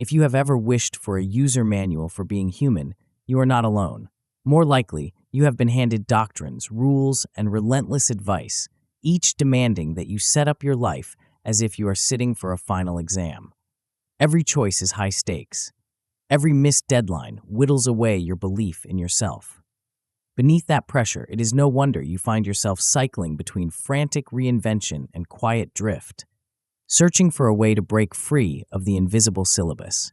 If you have ever wished for a user manual for being human, you are not alone. More likely, you have been handed doctrines, rules, and relentless advice, each demanding that you set up your life as if you are sitting for a final exam. Every choice is high stakes. Every missed deadline whittles away your belief in yourself. Beneath that pressure, it is no wonder you find yourself cycling between frantic reinvention and quiet drift, searching for a way to break free of the invisible syllabus.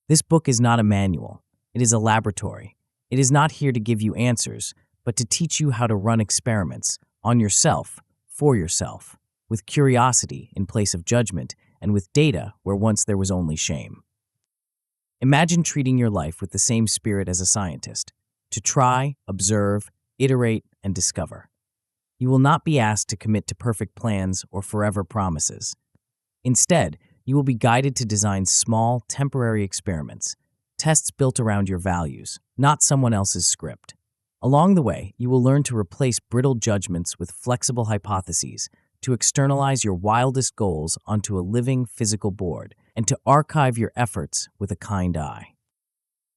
This book is not a manual. It is a laboratory. It is not here to give you answers, but to teach you how to run experiments on yourself, for yourself, with curiosity in place of judgment, and with data where once there was only shame. Imagine treating your life with the same spirit as a scientist, to try, observe, iterate, and discover. You will not be asked to commit to perfect plans or forever promises. Instead, you will be guided to design small, temporary experiments, tests built around your values, not someone else's script. Along the way, you will learn to replace brittle judgments with flexible hypotheses, to externalize your wildest goals onto a living physical board, and to archive your efforts with a kind eye.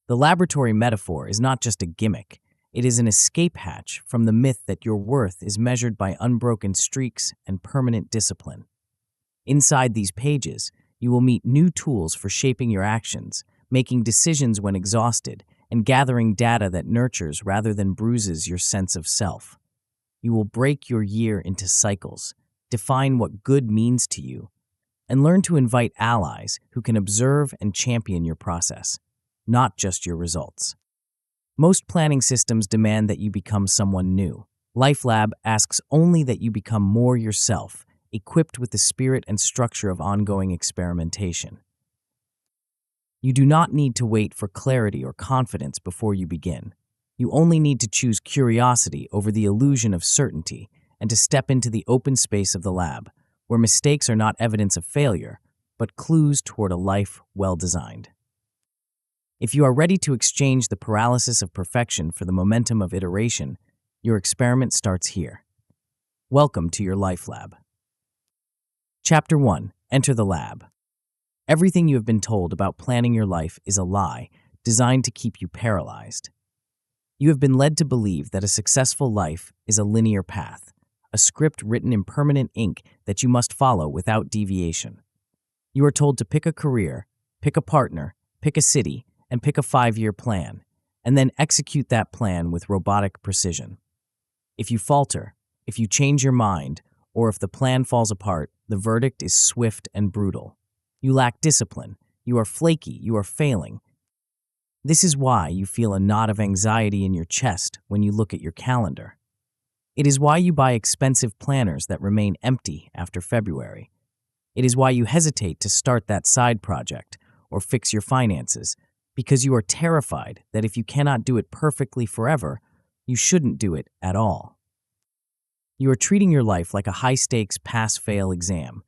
The laboratory metaphor is not just a gimmick. It is an escape hatch from the myth that your worth is measured by unbroken streaks and permanent discipline. Inside these pages, you will meet new tools for shaping your actions, making decisions when exhausted, and gathering data that nurtures rather than bruises your sense of self. You will break your year into cycles, define what good means to you, and learn to invite allies who can observe and champion your process, not just your results. Most planning systems demand that you become someone new. LifeLab asks only that you become more yourself, equipped with the spirit and structure of ongoing experimentation. You do not need to wait for clarity or confidence before you begin. You only need to choose curiosity over the illusion of certainty and to step into the open space of the lab, where mistakes are not evidence of failure, but clues toward a life well-designed. If you are ready to exchange the paralysis of perfection for the momentum of iteration, your experiment starts here. Welcome to your Life Lab. Chapter 1. Enter the lab. Everything you have been told about planning your life is a lie designed to keep you paralyzed. You have been led to believe that a successful life is a linear path, a script written in permanent ink that you must follow without deviation. You are told to pick a career, pick a partner, pick a city, and pick a 5-year plan, and then execute that plan with robotic precision. If you falter, if you change your mind, or if the plan falls apart, the verdict is swift and brutal. You lack discipline, you are flaky, you are failing. This is why you feel a knot of anxiety in your chest when you look at your calendar. It is why you buy expensive planners that remain empty after February. It is why you hesitate to start that side project or fix your finances, because you are terrified that if you cannot do it perfectly forever, you shouldn't do it at all. You are treating your life like a high-stakes pass-fail exam.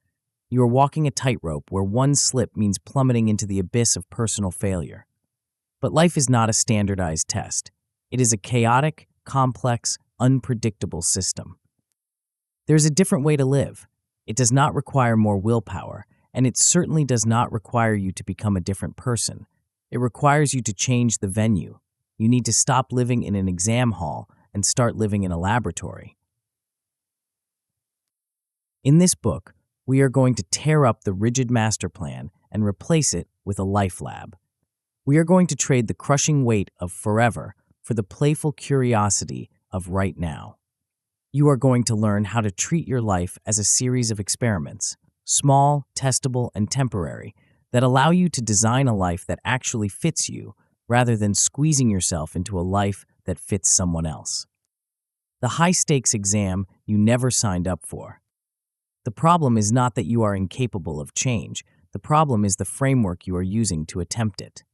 You are walking a tightrope where one slip means plummeting into the abyss of personal failure. But life is not a standardized test. It is a chaotic, complex, unpredictable system. There is a different way to live. It does not require more willpower, and it certainly does not require you to become a different person. It requires you to change the venue. You need to stop living in an exam hall and start living in a laboratory. In this book, we are going to tear up the rigid master plan and replace it with a life lab. We are going to trade the crushing weight of forever for the playful curiosity of right now. You are going to learn how to treat your life as a series of experiments, small, testable, and temporary, that allow you to design a life that actually fits you rather than squeezing yourself into a life that fits someone else. The high-stakes exam you never signed up for. The problem is not that you are incapable of change. The problem is the framework you are using to attempt it.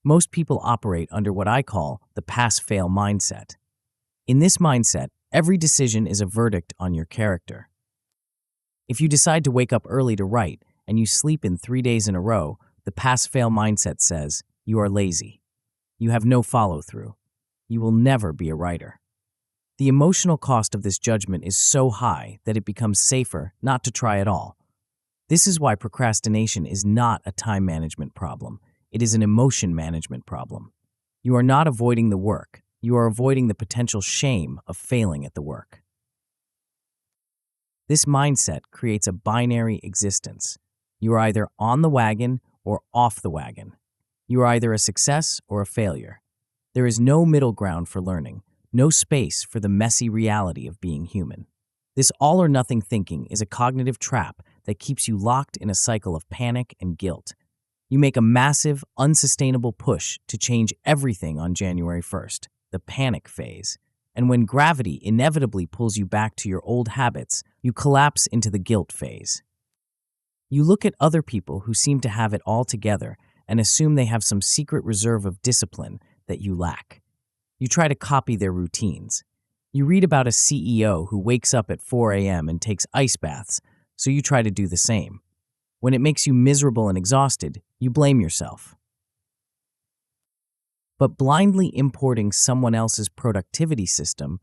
Most people operate under what I call the pass-fail mindset. In this mindset, every decision is a verdict on your character. If you decide to wake up early to write and you sleep in 3 days in a row, the pass-fail mindset says you are lazy. You have no follow-through. You will never be a writer. The emotional cost of this judgment is so high that it becomes safer not to try at all. This is why procrastination is not a time management problem. It is an emotion management problem. You are not avoiding the work. You are avoiding the potential shame of failing at the work. This mindset creates a binary existence. You are either on the wagon or off the wagon. You are either a success or a failure. There is no middle ground for learning, no space for the messy reality of being human. This all-or-nothing thinking is a cognitive trap that keeps you locked in a cycle of panic and guilt. You make a massive, unsustainable push to change everything on January 1st, the panic phase. And when gravity inevitably pulls you back to your old habits, you collapse into the guilt phase. You look at other people who seem to have it all together and assume they have some secret reserve of discipline that you lack. You try to copy their routines. You read about a CEO who wakes up at 4 a.m. and takes ice baths, so you try to do the same. When it makes you miserable and exhausted, you blame yourself. But blindly importing someone else's productivity system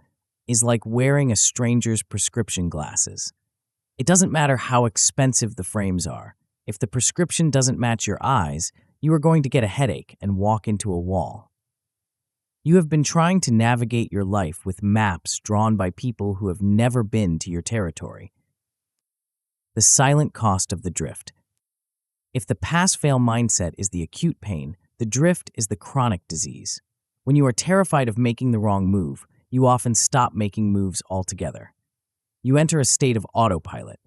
is like wearing a stranger's prescription glasses. It doesn't matter how expensive the frames are. If the prescription doesn't match your eyes, you are going to get a headache and walk into a wall. You have been trying to navigate your life with maps drawn by people who have never been to your territory. The silent cost of the drift. If the pass-fail mindset is the acute pain, the drift is the chronic disease. When you are terrified of making the wrong move, you often stop making moves altogether. You enter a state of autopilot.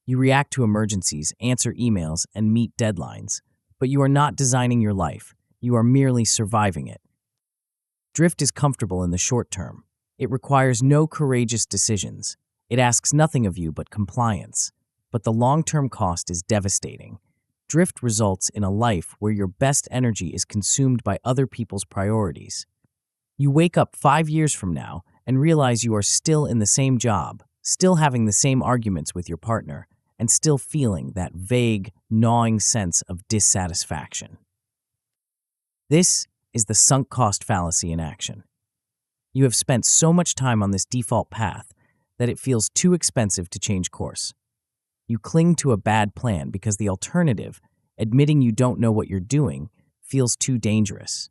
You react to emergencies, answer emails, and meet deadlines. But you are not designing your life. You are merely surviving it. Drift is comfortable in the short term. It requires no courageous decisions. It asks nothing of you but compliance. But the long-term cost is devastating. Drift results in a life where your best energy is consumed by other people's priorities. You wake up 5 years from now and realize you are still in the same job, still having the same arguments with your partner, and still feeling that vague, gnawing sense of dissatisfaction. This is the sunk cost fallacy in action. You have spent so much time on this default path that it feels too expensive to change course. You cling to a bad plan because the alternative, admitting you don't know what you're doing, feels too dangerous.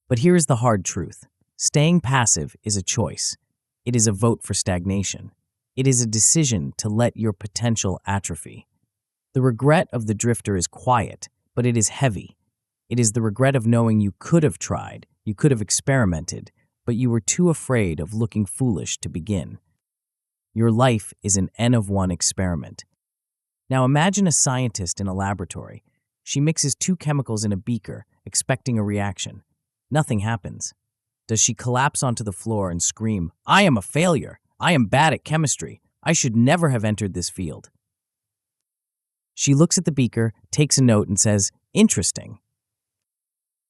But here is the hard truth. Staying passive is a choice. It is a vote for stagnation. It is a decision to let your potential atrophy. The regret of the drifter is quiet, but it is heavy. It is the regret of knowing you could have tried, you could have experimented, but you were too afraid of looking foolish to begin. Your life is an N-of-1 experiment. Now imagine a scientist in a laboratory. She mixes 2 chemicals in a beaker, expecting a reaction. Nothing happens. Does she collapse onto the floor and scream, "I am a failure. I am bad at chemistry. I should never have entered this field"? She looks at the beaker, takes a note, and says, "Interesting."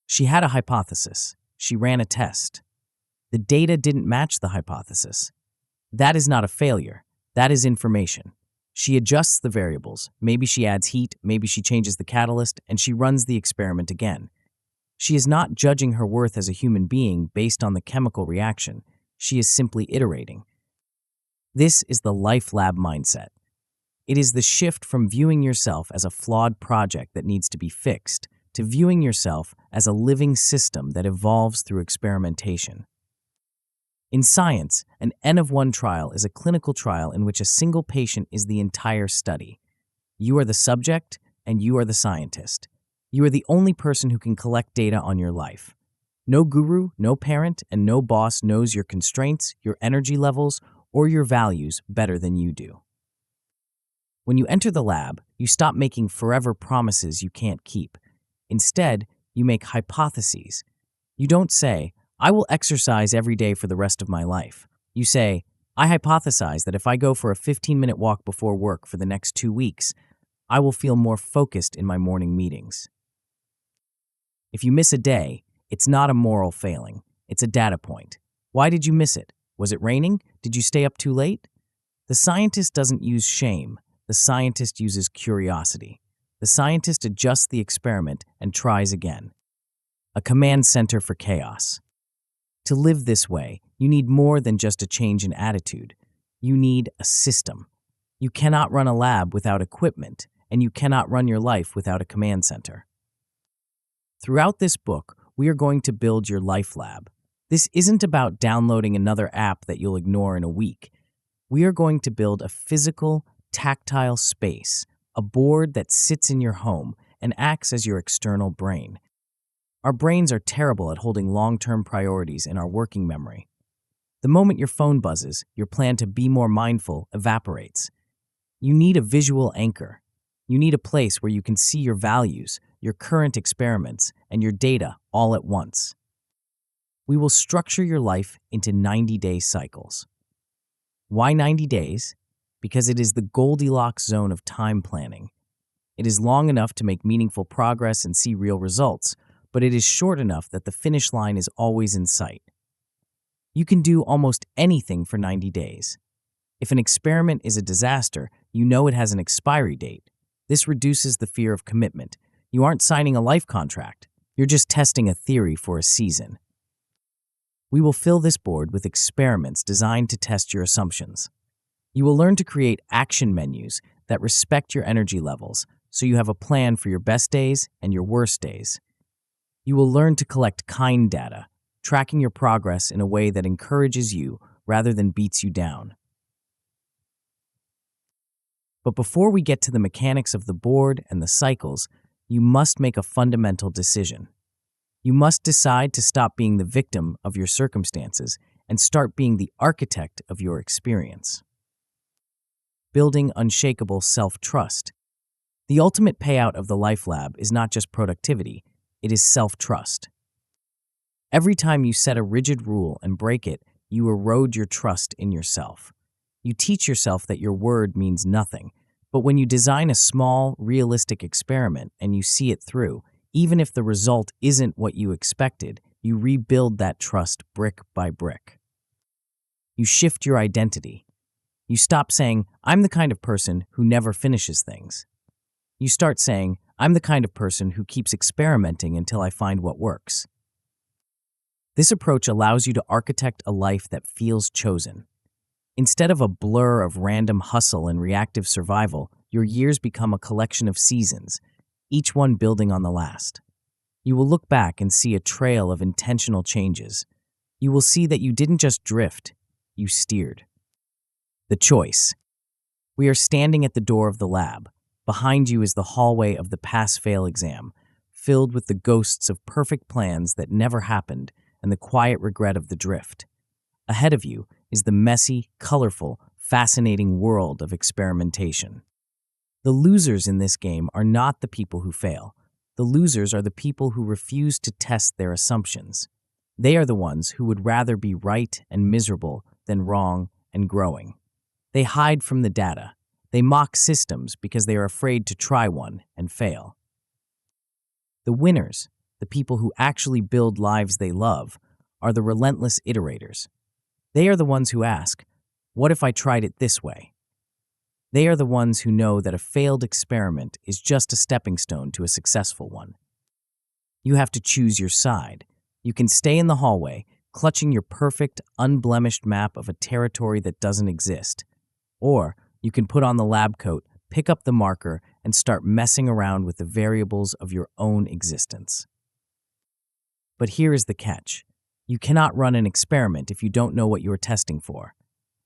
She had a hypothesis. She ran a test. The data didn't match the hypothesis. That is not a failure. That is information. She adjusts the variables. Maybe she adds heat, maybe she changes the catalyst, and she runs the experiment again. She is not judging her worth as a human being based on the chemical reaction. She is simply iterating. This is the life lab mindset. It is the shift from viewing yourself as a flawed project that needs to be fixed to viewing yourself as a living system that evolves through experimentation. In science, an N-of-1 trial is a clinical trial in which a single patient is the entire study. You are the subject, and you are the scientist. You are the only person who can collect data on your life. No guru, no parent, and no boss knows your constraints, your energy levels, or your values better than you do. When you enter the lab, you stop making forever promises you can't keep. Instead, you make hypotheses. You don't say, "I will exercise every day for the rest of my life." You say, "I hypothesize that if I go for a 15-minute walk before work for the next 2 weeks, I will feel more focused in my morning meetings." If you miss a day, it's not a moral failing. It's a data point. Why did you miss it? Was it raining? Did you stay up too late? The scientist doesn't use shame. The scientist uses curiosity. The scientist adjusts the experiment and tries again. A command center for chaos. To live this way, you need more than just a change in attitude. You need a system. You cannot run a lab without equipment, and you cannot run your life without a command center. Throughout this book, we are going to build your life lab. This isn't about downloading another app that you'll ignore in a week. We are going to build a physical, tactile space, a board that sits in your home and acts as your external brain. Our brains are terrible at holding long-term priorities in our working memory. The moment your phone buzzes, your plan to be more mindful evaporates. You need a visual anchor. You need a place where you can see your values, your current experiments, and your data all at once. We will structure your life into 90-day cycles. Why 90 days? Because it is the Goldilocks zone of time planning. It is long enough to make meaningful progress and see real results, but it is short enough that the finish line is always in sight. You can do almost anything for 90 days. If an experiment is a disaster, you know it has an expiry date. This reduces the fear of commitment. You aren't signing a life contract. You're just testing a theory for a season. We will fill this board with experiments designed to test your assumptions. You will learn to create action menus that respect your energy levels, so you have a plan for your best days and your worst days. You will learn to collect kind data, tracking your progress in a way that encourages you rather than beats you down. But before we get to the mechanics of the board and the cycles, you must make a fundamental decision. You must decide to stop being the victim of your circumstances and start being the architect of your experience. Building unshakable self-trust. The ultimate payout of the Life Lab is not just productivity, it is self-trust. Every time you set a rigid rule and break it, you erode your trust in yourself. You teach yourself that your word means nothing, but when you design a small, realistic experiment and you see it through, even if the result isn't what you expected, you rebuild that trust brick by brick. You shift your identity. You stop saying, "I'm the kind of person who never finishes things." You start saying, "I'm the kind of person who keeps experimenting until I find what works." This approach allows you to architect a life that feels chosen. Instead of a blur of random hustle and reactive survival, your years become a collection of seasons, each one building on the last. You will look back and see a trail of intentional changes. You will see that you didn't just drift, you steered. The choice. We are standing at the door of the lab. Behind you is the hallway of the pass-fail exam, filled with the ghosts of perfect plans that never happened and the quiet regret of the drift. Ahead of you is the messy, colorful, fascinating world of experimentation. The losers in this game are not the people who fail. The losers are the people who refuse to test their assumptions. They are the ones who would rather be right and miserable than wrong and growing. They hide from the data. They mock systems because they are afraid to try one and fail. The winners, the people who actually build lives they love, are the relentless iterators. They are the ones who ask, "What if I tried it this way?" They are the ones who know that a failed experiment is just a stepping stone to a successful one. You have to choose your side. You can stay in the hallway, clutching your perfect, unblemished map of a territory that doesn't exist. Or you can put on the lab coat, pick up the marker, and start messing around with the variables of your own existence. But here is the catch. You cannot run an experiment if you don't know what you are testing for.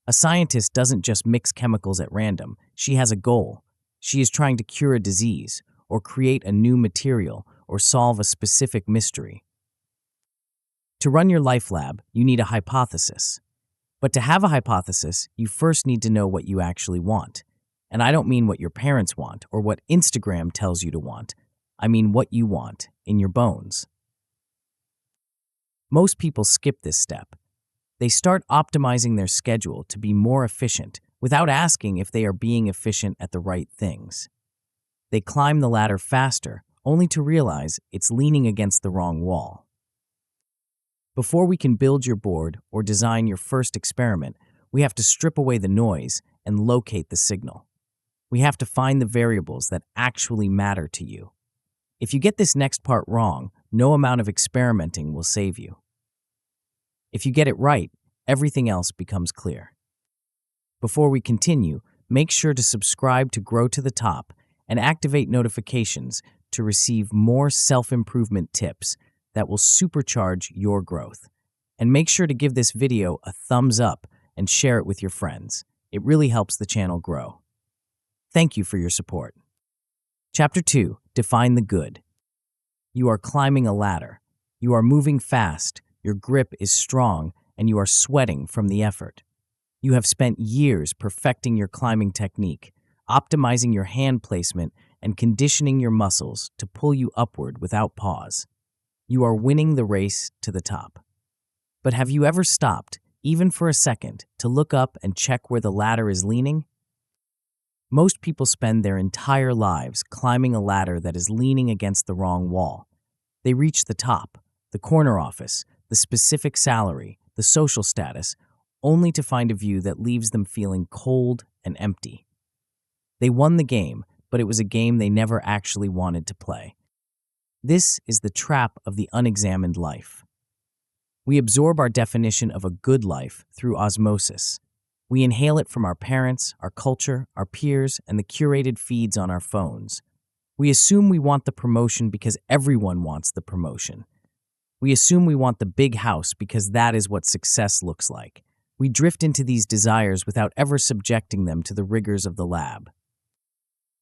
A scientist doesn't just mix chemicals at random. She has a goal. She is trying to cure a disease, or create a new material, or solve a specific mystery. To run your life lab, you need a hypothesis. But to have a hypothesis, you first need to know what you actually want. And I don't mean what your parents want or what Instagram tells you to want. I mean what you want in your bones. Most people skip this step. They start optimizing their schedule to be more efficient without asking if they are being efficient at the right things. They climb the ladder faster, only to realize it's leaning against the wrong wall. Before we can build your board or design your first experiment, we have to strip away the noise and locate the signal. We have to find the variables that actually matter to you. If you get this next part wrong, no amount of experimenting will save you. If you get it right, everything else becomes clear. Before we continue, make sure to subscribe to Grow to the Top and activate notifications to receive more self-improvement tips that will supercharge your growth. And make sure to give this video a thumbs up and share it with your friends. It really helps the channel grow. Thank you for your support. Chapter 2. Define the good. You are climbing a ladder. You are moving fast, your grip is strong, and you are sweating from the effort. You have spent years perfecting your climbing technique, optimizing your hand placement, and conditioning your muscles to pull you upward without pause. You are winning the race to the top. But have you ever stopped, even for a second, to look up and check where the ladder is leaning? Most people spend their entire lives climbing a ladder that is leaning against the wrong wall. They reach the top, the corner office, the specific salary, the social status, only to find a view that leaves them feeling cold and empty. They won the game, but it was a game they never actually wanted to play. This is the trap of the unexamined life. We absorb our definition of a good life through osmosis. We inhale it from our parents, our culture, our peers, and the curated feeds on our phones. We assume we want the promotion because everyone wants the promotion. We assume we want the big house because that is what success looks like. We drift into these desires without ever subjecting them to the rigors of the lab.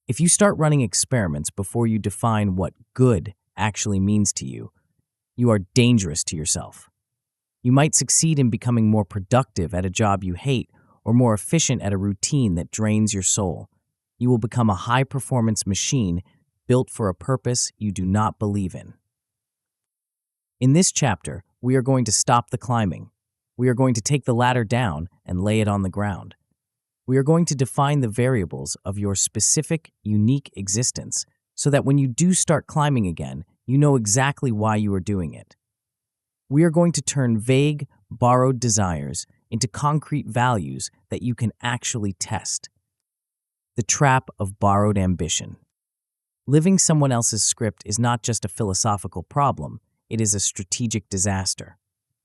If you start running experiments before you define what good actually means to you, you are dangerous to yourself. You might succeed in becoming more productive at a job you hate or more efficient at a routine that drains your soul. You will become a high-performance machine built for a purpose you do not believe in. In this chapter, we are going to stop the climbing. We are going to take the ladder down and lay it on the ground. We are going to define the variables of your specific, unique existence so that when you do start climbing again, you know exactly why you are doing it. We are going to turn vague, borrowed desires into concrete values that you can actually test. The trap of borrowed ambition. Living someone else's script is not just a philosophical problem, it is a strategic disaster.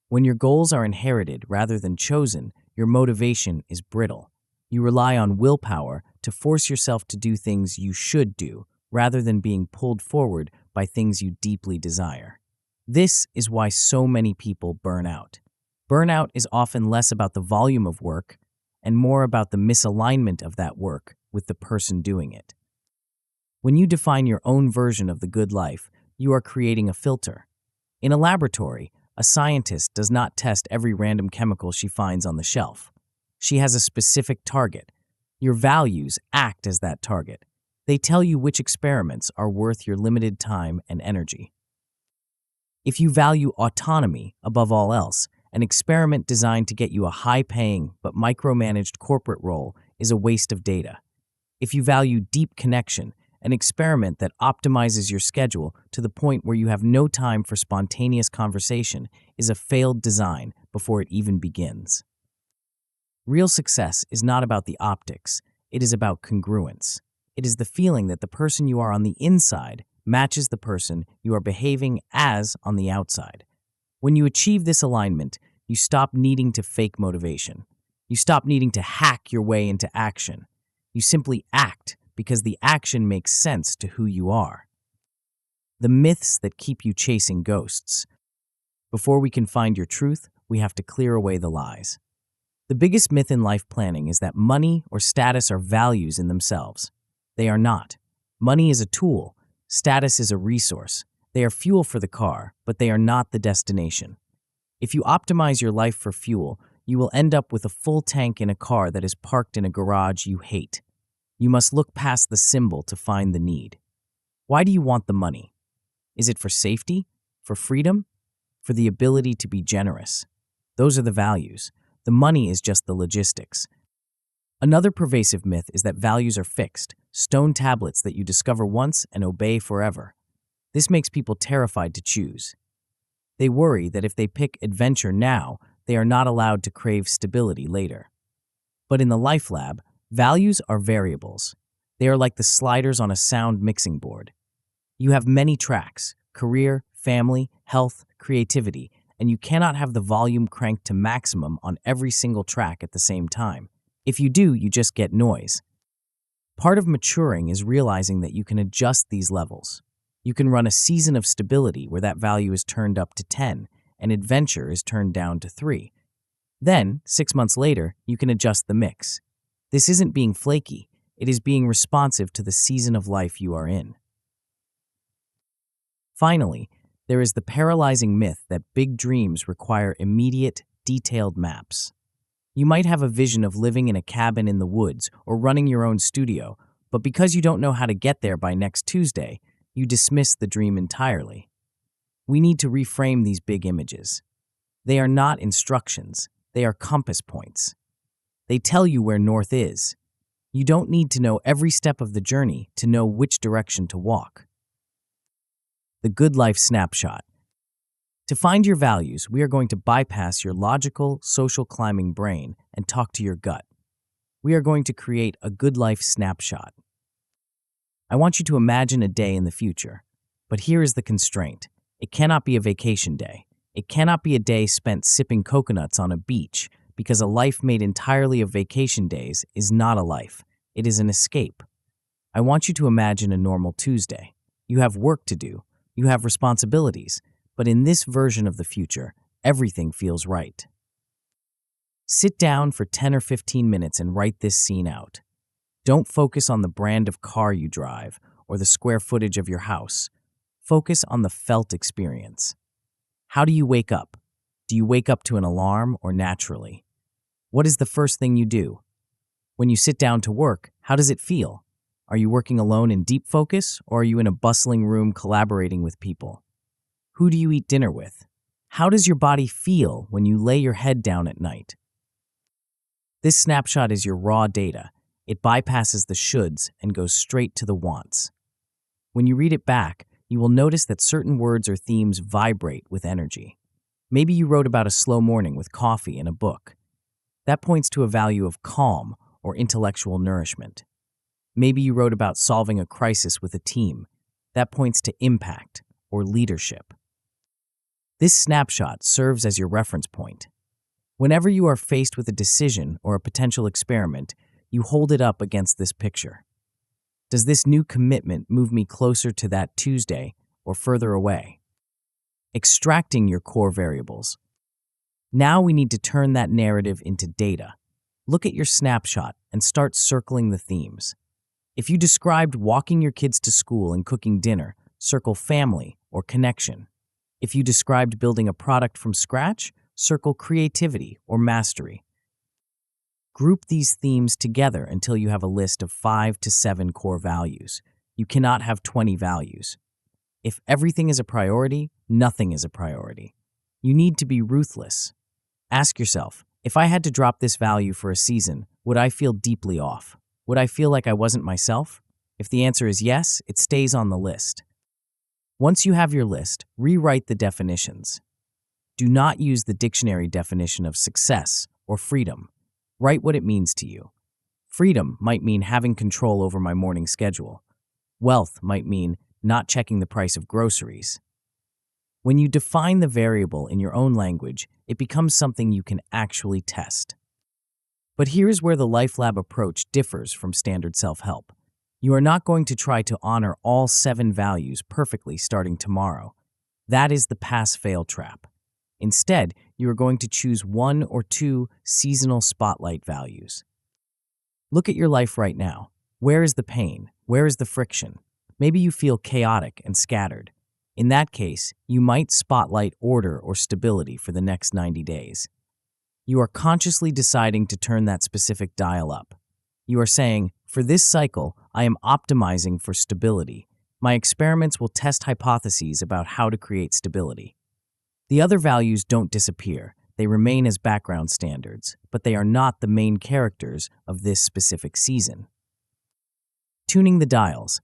When your goals are inherited rather than chosen, your motivation is brittle. You rely on willpower to force yourself to do things you should do, rather than being pulled forward by things you deeply desire. This is why so many people burn out. Burnout is often less about the volume of work and more about the misalignment of that work with the person doing it. When you define your own version of the good life, you are creating a filter. In a laboratory, a scientist does not test every random chemical she finds on the shelf. She has a specific target. Your values act as that target. They tell you which experiments are worth your limited time and energy. If you value autonomy above all else, an experiment designed to get you a high-paying but micromanaged corporate role is a waste of data. If you value deep connection, an experiment that optimizes your schedule to the point where you have no time for spontaneous conversation is a failed design before it even begins. Real success is not about the optics, it is about congruence. It is the feeling that the person you are on the inside matches the person you are behaving as on the outside. When you achieve this alignment, you stop needing to fake motivation. You stop needing to hack your way into action. You simply act because the action makes sense to who you are. The myths that keep you chasing ghosts. Before we can find your truth, we have to clear away the lies. The biggest myth in life planning is that money or status are values in themselves. They are not. Money is a tool. Status is a resource. They are fuel for the car, but they are not the destination. If you optimize your life for fuel, you will end up with a full tank in a car that is parked in a garage you hate. You must look past the symbol to find the need. Why do you want the money? Is it for safety? For freedom? For the ability to be generous? Those are the values. The money is just the logistics. Another pervasive myth is that values are fixed, stone tablets that you discover once and obey forever. This makes people terrified to choose. They worry that if they pick adventure now, they are not allowed to crave stability later. But in the Life Lab, values are variables. They are like the sliders on a sound mixing board. You have many tracks: career, family, health, creativity, and you cannot have the volume cranked to maximum on every single track at the same time. If you do, you just get noise. Part of maturing is realizing that you can adjust these levels. You can run a season of stability where that value is turned up to 10 and adventure is turned down to 3. Then, 6 months later, you can adjust the mix. This isn't being flaky, it is being responsive to the season of life you are in. Finally, there is the paralyzing myth that big dreams require immediate, detailed maps. You might have a vision of living in a cabin in the woods or running your own studio, but because you don't know how to get there by next Tuesday, you dismiss the dream entirely. We need to reframe these big images. They are not instructions, they are compass points. They tell you where north is. You don't need to know every step of the journey to know which direction to walk. The Good Life Snapshot. To find your values, we are going to bypass your logical, social climbing brain and talk to your gut. We are going to create a good life snapshot. I want you to imagine a day in the future. But here is the constraint. It cannot be a vacation day. It cannot be a day spent sipping coconuts on a beach, because a life made entirely of vacation days is not a life. It is an escape. I want you to imagine a normal Tuesday. You have work to do. You have responsibilities. But in this version of the future, everything feels right. Sit down for 10 or 15 minutes and write this scene out. Don't focus on the brand of car you drive or the square footage of your house. Focus on the felt experience. How do you wake up? Do you wake up to an alarm or naturally? What is the first thing you do? When you sit down to work, how does it feel? Are you working alone in deep focus, or are you in a bustling room collaborating with people? Who do you eat dinner with? How does your body feel when you lay your head down at night? This snapshot is your raw data. It bypasses the shoulds and goes straight to the wants. When you read it back, you will notice that certain words or themes vibrate with energy. Maybe you wrote about a slow morning with coffee and a book. That points to a value of calm or intellectual nourishment. Maybe you wrote about solving a crisis with a team. That points to impact or leadership. This snapshot serves as your reference point. Whenever you are faced with a decision or a potential experiment, you hold it up against this picture. Does this new commitment move me closer to that Tuesday or further away? Extracting your core variables. Now we need to turn that narrative into data. Look at your snapshot and start circling the themes. If you described walking your kids to school and cooking dinner, circle family or connection. If you described building a product from scratch, circle creativity or mastery. Group these themes together until you have a list of 5 to 7 core values. You cannot have 20 values. If everything is a priority, nothing is a priority. You need to be ruthless. Ask yourself, if I had to drop this value for a season, would I feel deeply off? Would I feel like I wasn't myself? If the answer is yes, it stays on the list. Once you have your list, rewrite the definitions. Do not use the dictionary definition of success or freedom. Write what it means to you. Freedom might mean having control over my morning schedule. Wealth might mean not checking the price of groceries. When you define the variable in your own language, it becomes something you can actually test. But here's where the Life Lab approach differs from standard self-help. You are not going to try to honor all 7 values perfectly starting tomorrow. That is the pass-fail trap. Instead, you are going to choose 1 or 2 seasonal spotlight values. Look at your life right now. Where is the pain? Where is the friction? Maybe you feel chaotic and scattered. In that case, you might spotlight order or stability for the next 90 days. You are consciously deciding to turn that specific dial up. You are saying, for this cycle, I am optimizing for stability. My experiments will test hypotheses about how to create stability. The other values don't disappear. They remain as background standards, but they are not the main characters of this specific season. Tuning the dials.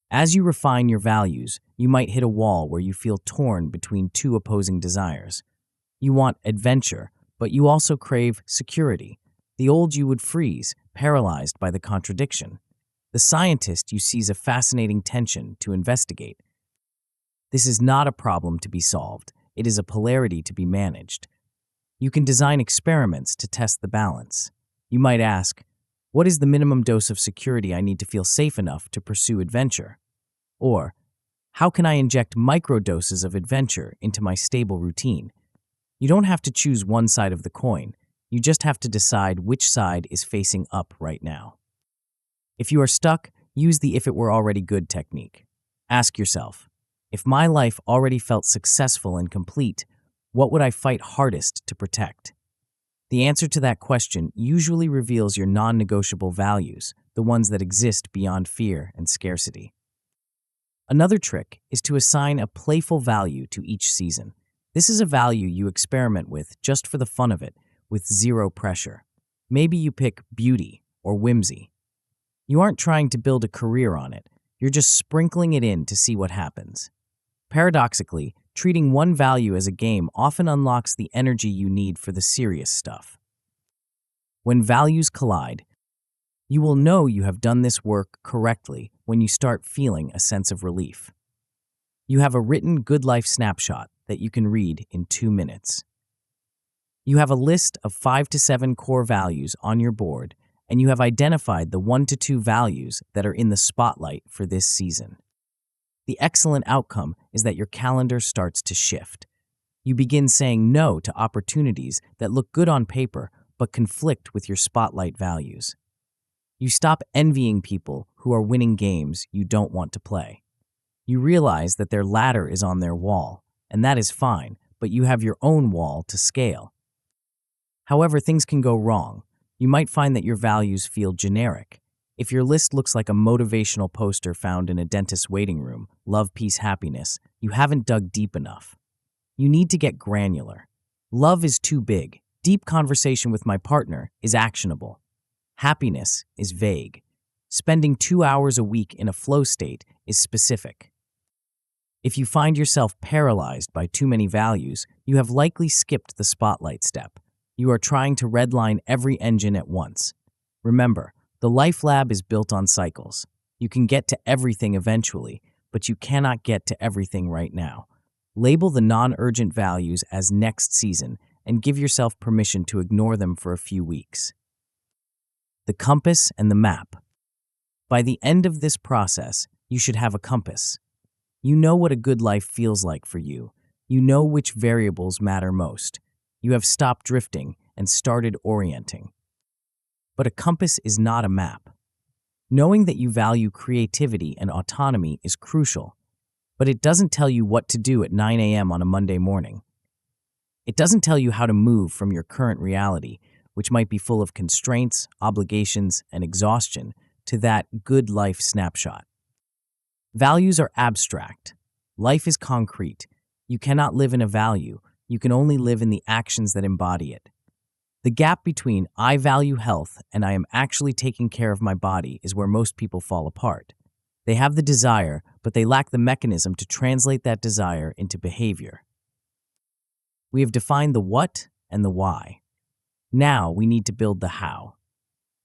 As you refine your values, you might hit a wall where you feel torn between 2 opposing desires. You want adventure, but you also crave security. The old you would freeze, paralyzed by the contradiction. The scientist you sees a fascinating tension to investigate. This is not a problem to be solved. It is a polarity to be managed. You can design experiments to test the balance. You might ask, What is the minimum dose of security I need to feel safe enough to pursue adventure? Or, how can I inject microdoses of adventure into my stable routine? You don't have to choose one side of the coin. You just have to decide which side is facing up right now. If you are stuck, use the if it were already good technique. Ask yourself, if my life already felt successful and complete, what would I fight hardest to protect? The answer to that question usually reveals your non-negotiable values, the ones that exist beyond fear and scarcity. Another trick is to assign a playful value to each season. This is a value you experiment with just for the fun of it, with zero pressure. Maybe you pick beauty or whimsy. You aren't trying to build a career on it, you're just sprinkling it in to see what happens. Paradoxically, treating one value as a game often unlocks the energy you need for the serious stuff. When values collide, you will know you have done this work correctly when you start feeling a sense of relief. You have a written good life snapshot that you can read in 2 minutes. You have a list of 5 to 7 core values on your board, and you have identified the 1 to 2 values that are in the spotlight for this season. The excellent outcome is that your calendar starts to shift. You begin saying no to opportunities that look good on paper but conflict with your spotlight values. You stop envying people who are winning games you don't want to play. You realize that their ladder is on their wall, and that is fine, but you have your own wall to scale. However, things can go wrong. You might find that your values feel generic. If your list looks like a motivational poster found in a dentist's waiting room, love, peace, happiness, you haven't dug deep enough. You need to get granular. Love is too big. Deep conversation with my partner is actionable. Happiness is vague. Spending 2 hours a week in a flow state is specific. If you find yourself paralyzed by too many values, you have likely skipped the spotlight step. You are trying to redline every engine at once. Remember, the Life Lab is built on cycles. You can get to everything eventually, but you cannot get to everything right now. Label the non-urgent values as next season and give yourself permission to ignore them for a few weeks. The compass and the map. By the end of this process, you should have a compass. You know what a good life feels like for you. You know which variables matter most. You have stopped drifting and started orienting. But a compass is not a map. Knowing that you value creativity and autonomy is crucial, but it doesn't tell you what to do at 9 a.m. on a Monday morning. It doesn't tell you how to move from your current reality, which might be full of constraints, obligations, and exhaustion, to that good life snapshot. Values are abstract. Life is concrete. You cannot live in a value. You can only live in the actions that embody it. The gap between I value health and I am actually taking care of my body is where most people fall apart. They have the desire, but they lack the mechanism to translate that desire into behavior. We have defined the what and the why. Now we need to build the how.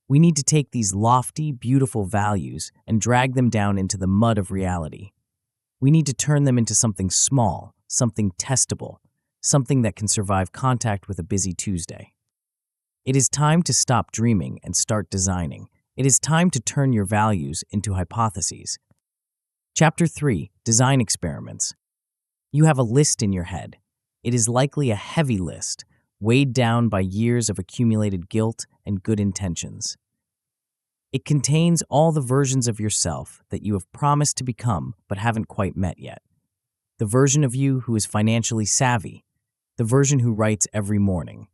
We need to take these lofty, beautiful values and drag them down into the mud of reality. We need to turn them into something small, something testable, something that can survive contact with a busy Tuesday. It is time to stop dreaming and start designing. It is time to turn your values into hypotheses. Chapter 3, Design Experiments. You have a list in your head. It is likely a heavy list, weighed down by years of accumulated guilt and good intentions. It contains all the versions of yourself that you have promised to become but haven't quite met yet. The version of you who is financially savvy, the version who writes every morning,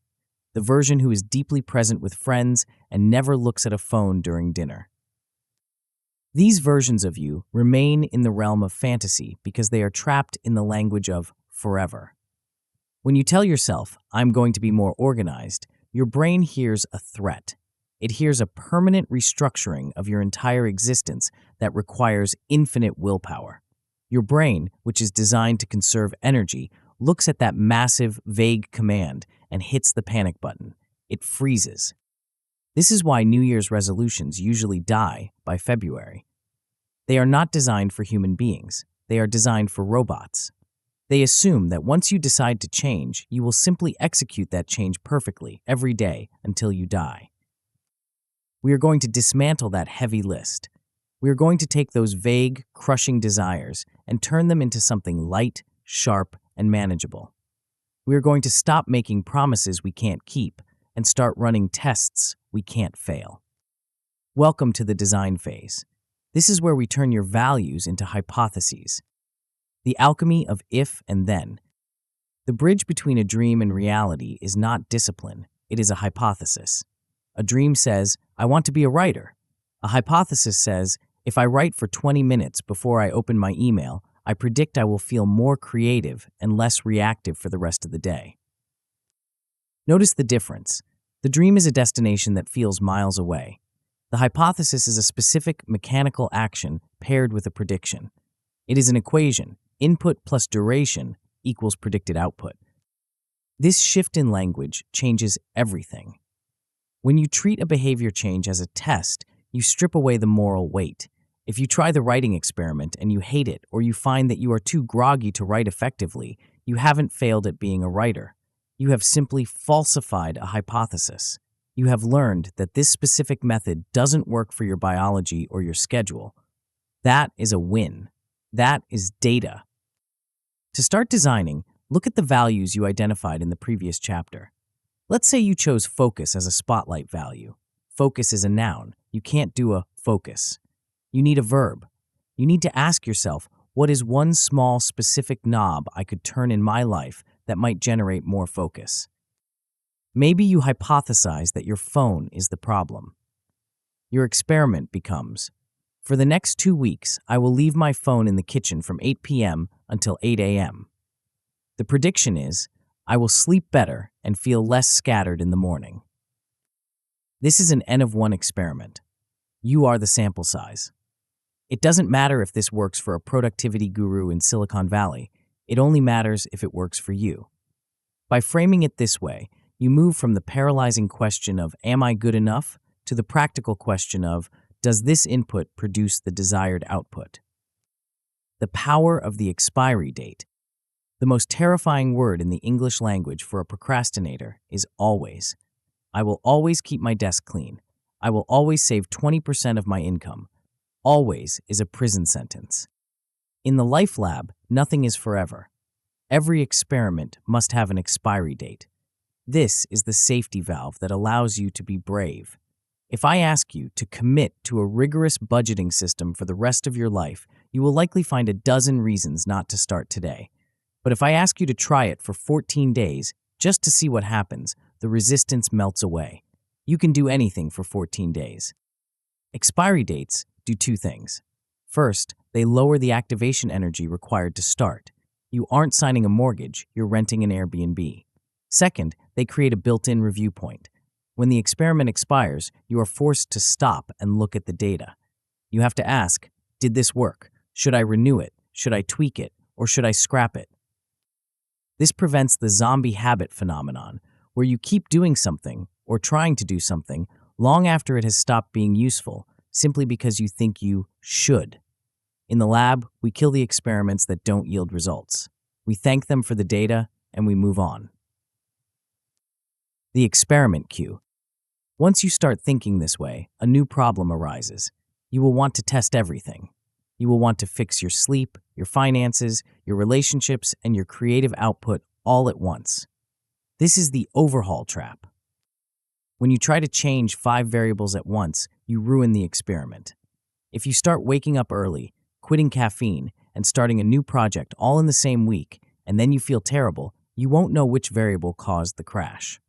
the version who is deeply present with friends and never looks at a phone during dinner. These versions of you remain in the realm of fantasy because they are trapped in the language of forever. When you tell yourself, I'm going to be more organized, your brain hears a threat. It hears a permanent restructuring of your entire existence that requires infinite willpower. Your brain, which is designed to conserve energy, looks at that massive, vague command and hits the panic button. It freezes. This is why New Year's resolutions usually die by February. They are not designed for human beings. They are designed for robots. They assume that once you decide to change, you will simply execute that change perfectly every day until you die. We are going to dismantle that heavy list. We are going to take those vague, crushing desires and turn them into something light, sharp, and manageable. We are going to stop making promises we can't keep and start running tests we can't fail. Welcome to the design phase. This is where we turn your values into hypotheses. The alchemy of if and then. The bridge between a dream and reality is not discipline, it is a hypothesis. A dream says, I want to be a writer. A hypothesis says, if I write for 20 minutes before I open my email, I predict I will feel more creative and less reactive for the rest of the day. Notice the difference. The dream is a destination that feels miles away. The hypothesis is a specific mechanical action paired with a prediction. It is an equation, input plus duration equals predicted output. This shift in language changes everything. When you treat a behavior change as a test, you strip away the moral weight. If you try the writing experiment and you hate it, or you find that you are too groggy to write effectively, you haven't failed at being a writer. You have simply falsified a hypothesis. You have learned that this specific method doesn't work for your biology or your schedule. That is a win. That is data. To start designing, look at the values you identified in the previous chapter. Let's say you chose focus as a spotlight value. Focus is a noun. You can't do a focus. You need a verb. You need to ask yourself, what is one small specific knob I could turn in my life that might generate more focus? Maybe you hypothesize that your phone is the problem. Your experiment becomes, for the next 2 weeks, I will leave my phone in the kitchen from 8 p.m. until 8 a.m. The prediction is, I will sleep better and feel less scattered in the morning. This is an N of 1 experiment. You are the sample size. It doesn't matter if this works for a productivity guru in Silicon Valley. It only matters if it works for you. By framing it this way, you move from the paralyzing question of, am I good enough, to the practical question of, does this input produce the desired output? The power of the expiry date. The most terrifying word in the English language for a procrastinator is always. I will always keep my desk clean. I will always save 20% of my income. Always is a prison sentence. In the Life Lab, nothing is forever. Every experiment must have an expiry date. This is the safety valve that allows you to be brave. If I ask you to commit to a rigorous budgeting system for the rest of your life, you will likely find a dozen reasons not to start today. But if I ask you to try it for 14 days, just to see what happens, the resistance melts away. You can do anything for 14 days. Expiry dates do 2 things. First, they lower the activation energy required to start. You aren't signing a mortgage, you're renting an Airbnb. Second, they create a built-in review point. When the experiment expires, you are forced to stop and look at the data. You have to ask, did this work? Should I renew it? Should I tweak it? Or should I scrap it? This prevents the zombie habit phenomenon, where you keep doing something, or trying to do something, long after it has stopped being useful, simply because you think you should. In the lab, we kill the experiments that don't yield results. We thank them for the data, and we move on. The experiment cue. Once you start thinking this way, a new problem arises. You will want to test everything. You will want to fix your sleep, your finances, your relationships, and your creative output all at once. This is the overhaul trap. When you try to change 5 variables at once, you ruin the experiment. If you start waking up early, quitting caffeine, and starting a new project all in the same week, and then you feel terrible, you won't know which variable caused the crash.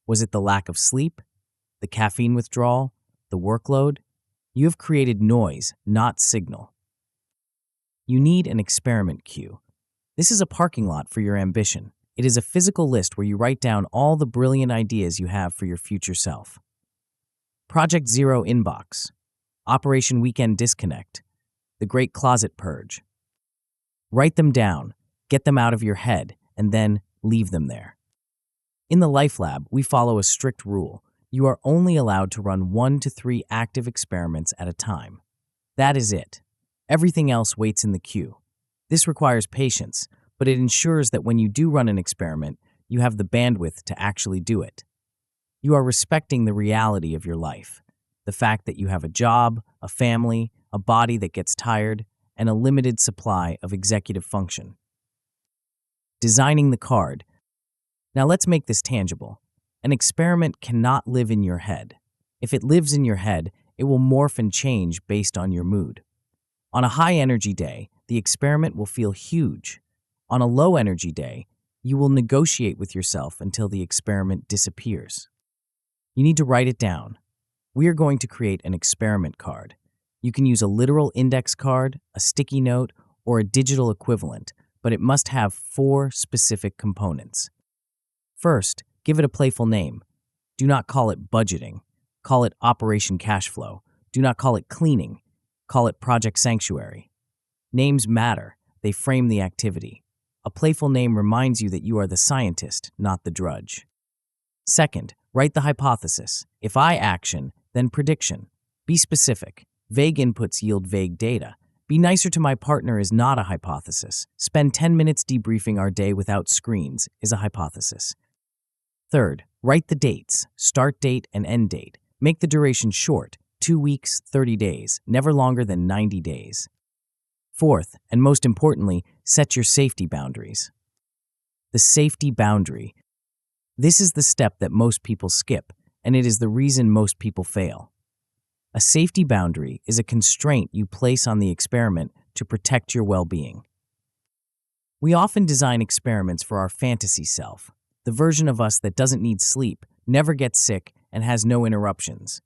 Was it the lack of sleep? The caffeine withdrawal? The workload? You have created noise, not signal. You need an experiment cue. This is a parking lot for your ambition. It is a physical list where you write down all the brilliant ideas you have for your future self. Project Zero Inbox, Operation Weekend Disconnect, The Great Closet Purge. Write them down, get them out of your head, and then leave them there. In the Life Lab, we follow a strict rule. You are only allowed to run 1 to 3 active experiments at a time. That is it. Everything else waits in the queue. This requires patience, but it ensures that when you do run an experiment, you have the bandwidth to actually do it. You are respecting the reality of your life. the fact that you have a job, a family, a body that gets tired, and a limited supply of executive function. Designing the card. Now let's make this tangible. An experiment cannot live in your head. If it lives in your head, it will morph and change based on your mood. On a high-energy day, the experiment will feel huge. On a low-energy day, you will negotiate with yourself until the experiment disappears. You need to write it down. We are going to create an experiment card. You can use a literal index card, a sticky note, or a digital equivalent, but it must have 4 specific components. First, give it a playful name. Do not call it budgeting. Call it Operation Cash Flow. Do not call it cleaning. Call it Project Sanctuary. Names matter. They frame the activity. A playful name reminds you that you are the scientist, not the drudge. Second, write the hypothesis. If I action, then prediction. Be specific. Vague inputs yield vague data. Be nicer to my partner is not a hypothesis. Spend 10 minutes debriefing our day without screens is a hypothesis. Third, write the dates, start date and end date. Make the duration short, 2 weeks, 30 days, never longer than 90 days. Fourth, and most importantly, set your safety boundaries. The safety boundary. This is the step that most people skip, and it is the reason most people fail. A safety boundary is a constraint you place on the experiment to protect your well-being. We often design experiments for our fantasy self, the version of us that doesn't need sleep, never gets sick, and has no interruptions.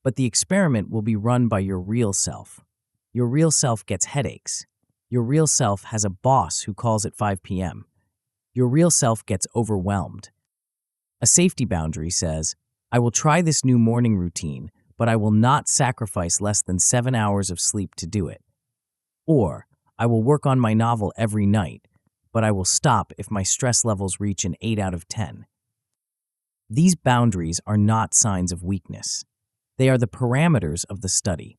But the experiment will be run by your real self. Your real self gets headaches. Your real self has a boss who calls at 5 p.m. Your real self gets overwhelmed. A safety boundary says, I will try this new morning routine, but I will not sacrifice less than 7 hours of sleep to do it. Or, I will work on my novel every night, but I will stop if my stress levels reach an 8 out of 10. These boundaries are not signs of weakness. They are the parameters of the study.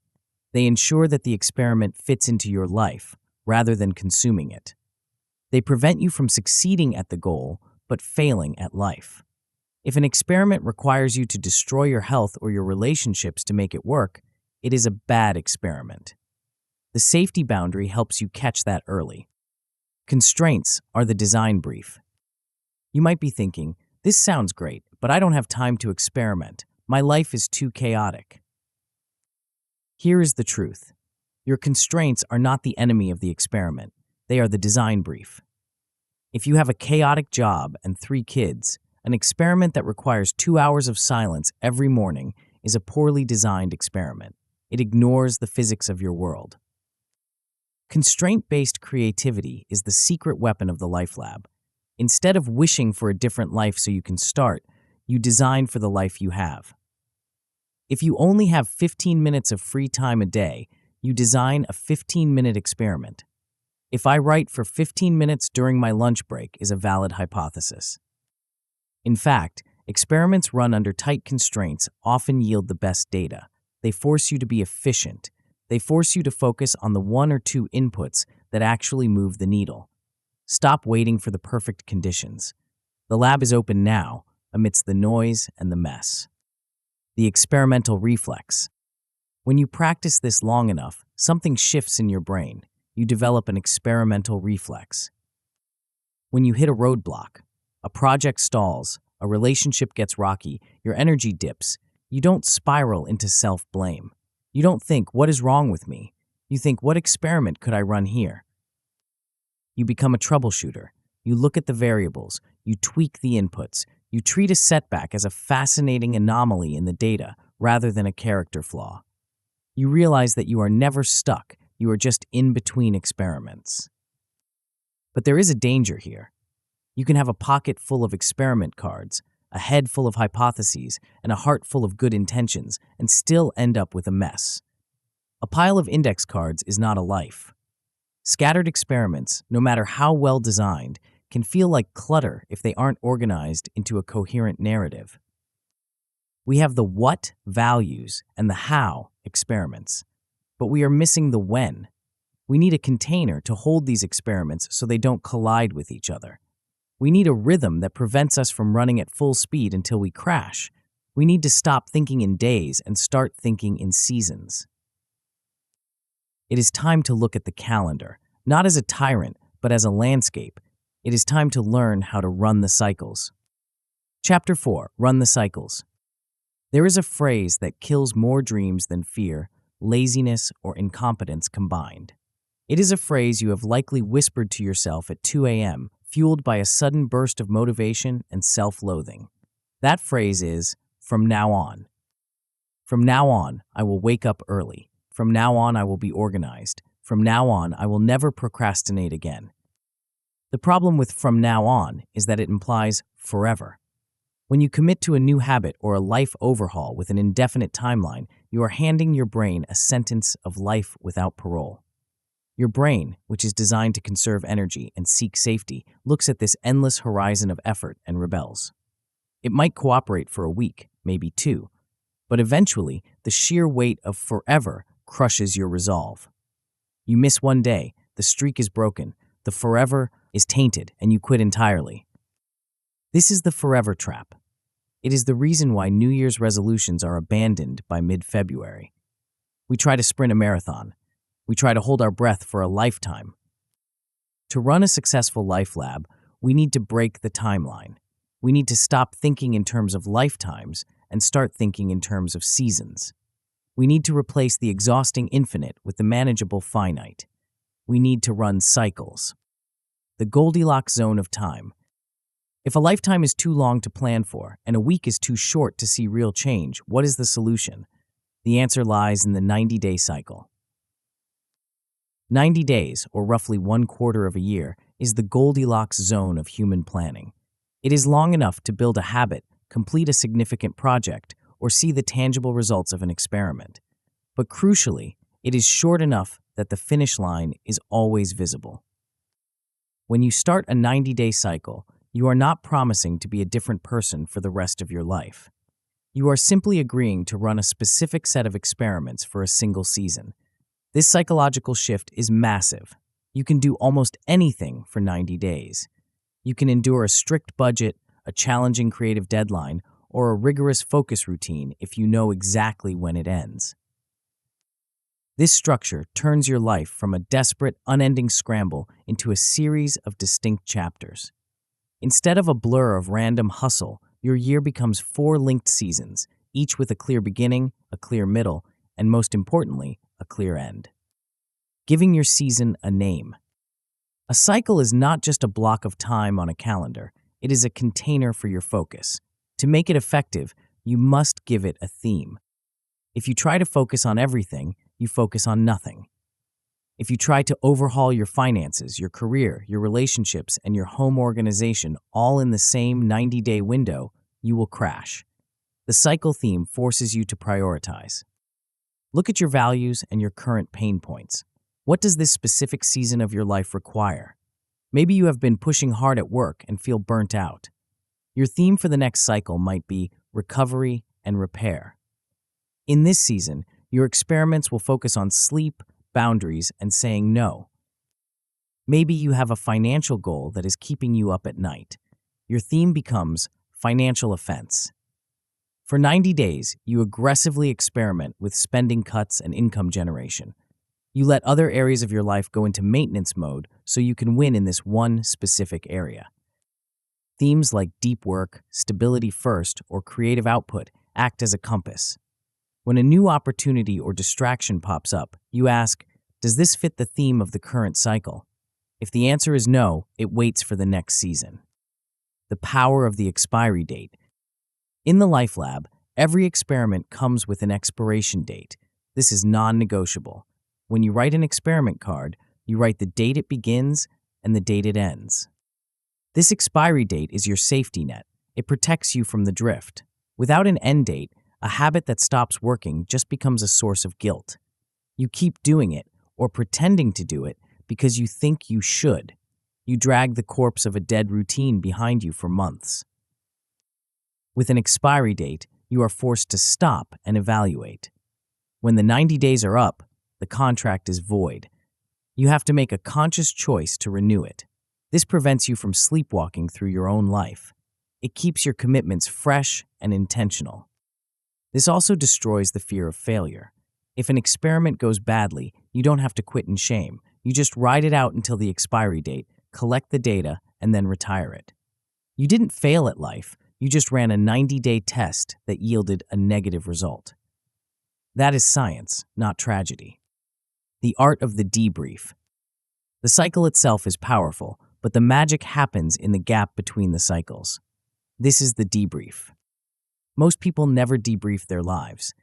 They ensure that the experiment fits into your life, rather than consuming it. They prevent you from succeeding at the goal, but failing at life. If an experiment requires you to destroy your health or your relationships to make it work, it is a bad experiment. The safety boundary helps you catch that early. Constraints are the design brief. You might be thinking, this sounds great, but I don't have time to experiment. My life is too chaotic. Here is the truth. Your constraints are not the enemy of the experiment. They are the design brief. If you have a chaotic job and 3 kids, an experiment that requires 2 hours of silence every morning is a poorly designed experiment. It ignores the physics of your world. Constraint-based creativity is the secret weapon of the Life Lab. Instead of wishing for a different life so you can start, you design for the life you have. If you only have 15 minutes of free time a day, you design a 15-minute experiment. If I write for 15 minutes during my lunch break is a valid hypothesis. In fact, experiments run under tight constraints often yield the best data. They force you to be efficient. They force you to focus on the 1 or 2 inputs that actually move the needle. Stop waiting for the perfect conditions. The lab is open now, amidst the noise and the mess. The experimental reflex. When you practice this long enough, something shifts in your brain. You develop an experimental reflex. When you hit a roadblock, a project stalls, a relationship gets rocky, your energy dips, you don't spiral into self-blame. You don't think, what is wrong with me? You think, what experiment could I run here? You become a troubleshooter. You look at the variables. You tweak the inputs. You treat a setback as a fascinating anomaly in the data rather than a character flaw. You realize that you are never stuck. You are just in between experiments. But there is a danger here. You can have a pocket full of experiment cards, a head full of hypotheses, and a heart full of good intentions, and still end up with a mess. A pile of index cards is not a life. Scattered experiments, no matter how well designed, can feel like clutter if they aren't organized into a coherent narrative. We have the what values and the how experiments, but we are missing the when. We need a container to hold these experiments so they don't collide with each other. We need a rhythm that prevents us from running at full speed until we crash. We need to stop thinking in days and start thinking in seasons. It is time to look at the calendar, not as a tyrant, but as a landscape. It is time to learn how to run the cycles. Chapter 4. Run the cycles. There is a phrase that kills more dreams than fear, laziness, or incompetence combined. It is a phrase you have likely whispered to yourself at 2 a.m., fueled by a sudden burst of motivation and self-loathing. That phrase is, "From now on." From now on, I will wake up early. From now on, I will be organized. From now on, I will never procrastinate again. The problem with "from now on" is that it implies forever. When you commit to a new habit or a life overhaul with an indefinite timeline, you are handing your brain a sentence of life without parole. Your brain, which is designed to conserve energy and seek safety, looks at this endless horizon of effort and rebels. It might cooperate for a week, maybe 2, but eventually the sheer weight of forever crushes your resolve. You miss one day, the streak is broken, the forever is tainted, and you quit entirely. This is the forever trap. It is the reason why New Year's resolutions are abandoned by mid-February. We try to sprint a marathon. We try to hold our breath for a lifetime. To run a successful life lab, we need to break the timeline. We need to stop thinking in terms of lifetimes and start thinking in terms of seasons. We need to replace the exhausting infinite with the manageable finite. We need to run cycles. The Goldilocks zone of time. If a lifetime is too long to plan for and a week is too short to see real change, what is the solution? The answer lies in the 90-day cycle. 90 days, or roughly 1/4 of a year, is the Goldilocks zone of human planning. It is long enough to build a habit, complete a significant project, or see the tangible results of an experiment. But crucially, it is short enough that the finish line is always visible. When you start a 90-day cycle, you are not promising to be a different person for the rest of your life. You are simply agreeing to run a specific set of experiments for a single season. This psychological shift is massive. You can do almost anything for 90 days. You can endure a strict budget, a challenging creative deadline, or a rigorous focus routine if you know exactly when it ends. This structure turns your life from a desperate, unending scramble into a series of distinct chapters. Instead of a blur of random hustle, your year becomes 4 linked seasons, each with a clear beginning, a clear middle, and most importantly, a clear end. Giving your season a name. A cycle is not just a block of time on a calendar, it is a container for your focus. To make it effective, you must give it a theme. If you try to focus on everything, you focus on nothing. If you try to overhaul your finances, your career, your relationships, and your home organization all in the same 90-day window, you will crash. The cycle theme forces you to prioritize. Look at your values and your current pain points. What does this specific season of your life require? Maybe you have been pushing hard at work and feel burnt out. Your theme for the next cycle might be recovery and repair. In this season, your experiments will focus on sleep, boundaries, and saying no. Maybe you have a financial goal that is keeping you up at night. Your theme becomes financial offense. For 90 days, you aggressively experiment with spending cuts and income generation. You let other areas of your life go into maintenance mode so you can win in this one specific area. Themes like deep work, stability first, or creative output act as a compass. When a new opportunity or distraction pops up, you ask, does this fit the theme of the current cycle? If the answer is no, it waits for the next season. The power of the expiry date. In the Life Lab, every experiment comes with an expiration date. This is non-negotiable. When you write an experiment card, you write the date it begins and the date it ends. This expiry date is your safety net. It protects you from the drift. Without an end date, a habit that stops working just becomes a source of guilt. You keep doing it, or pretending to do it, because you think you should. You drag the corpse of a dead routine behind you for months. With an expiry date, you are forced to stop and evaluate. When the 90 days are up, the contract is void. You have to make a conscious choice to renew it. This prevents you from sleepwalking through your own life. It keeps your commitments fresh and intentional. This also destroys the fear of failure. If an experiment goes badly, you don't have to quit in shame. You just ride it out until the expiry date, collect the data, and then retire it. You didn't fail at life, you just ran a 90-day test that yielded a negative result. That is science, not tragedy. The art of the debrief. The cycle itself is powerful, but the magic happens in the gap between the cycles. This is the debrief. Most people never debrief their lives.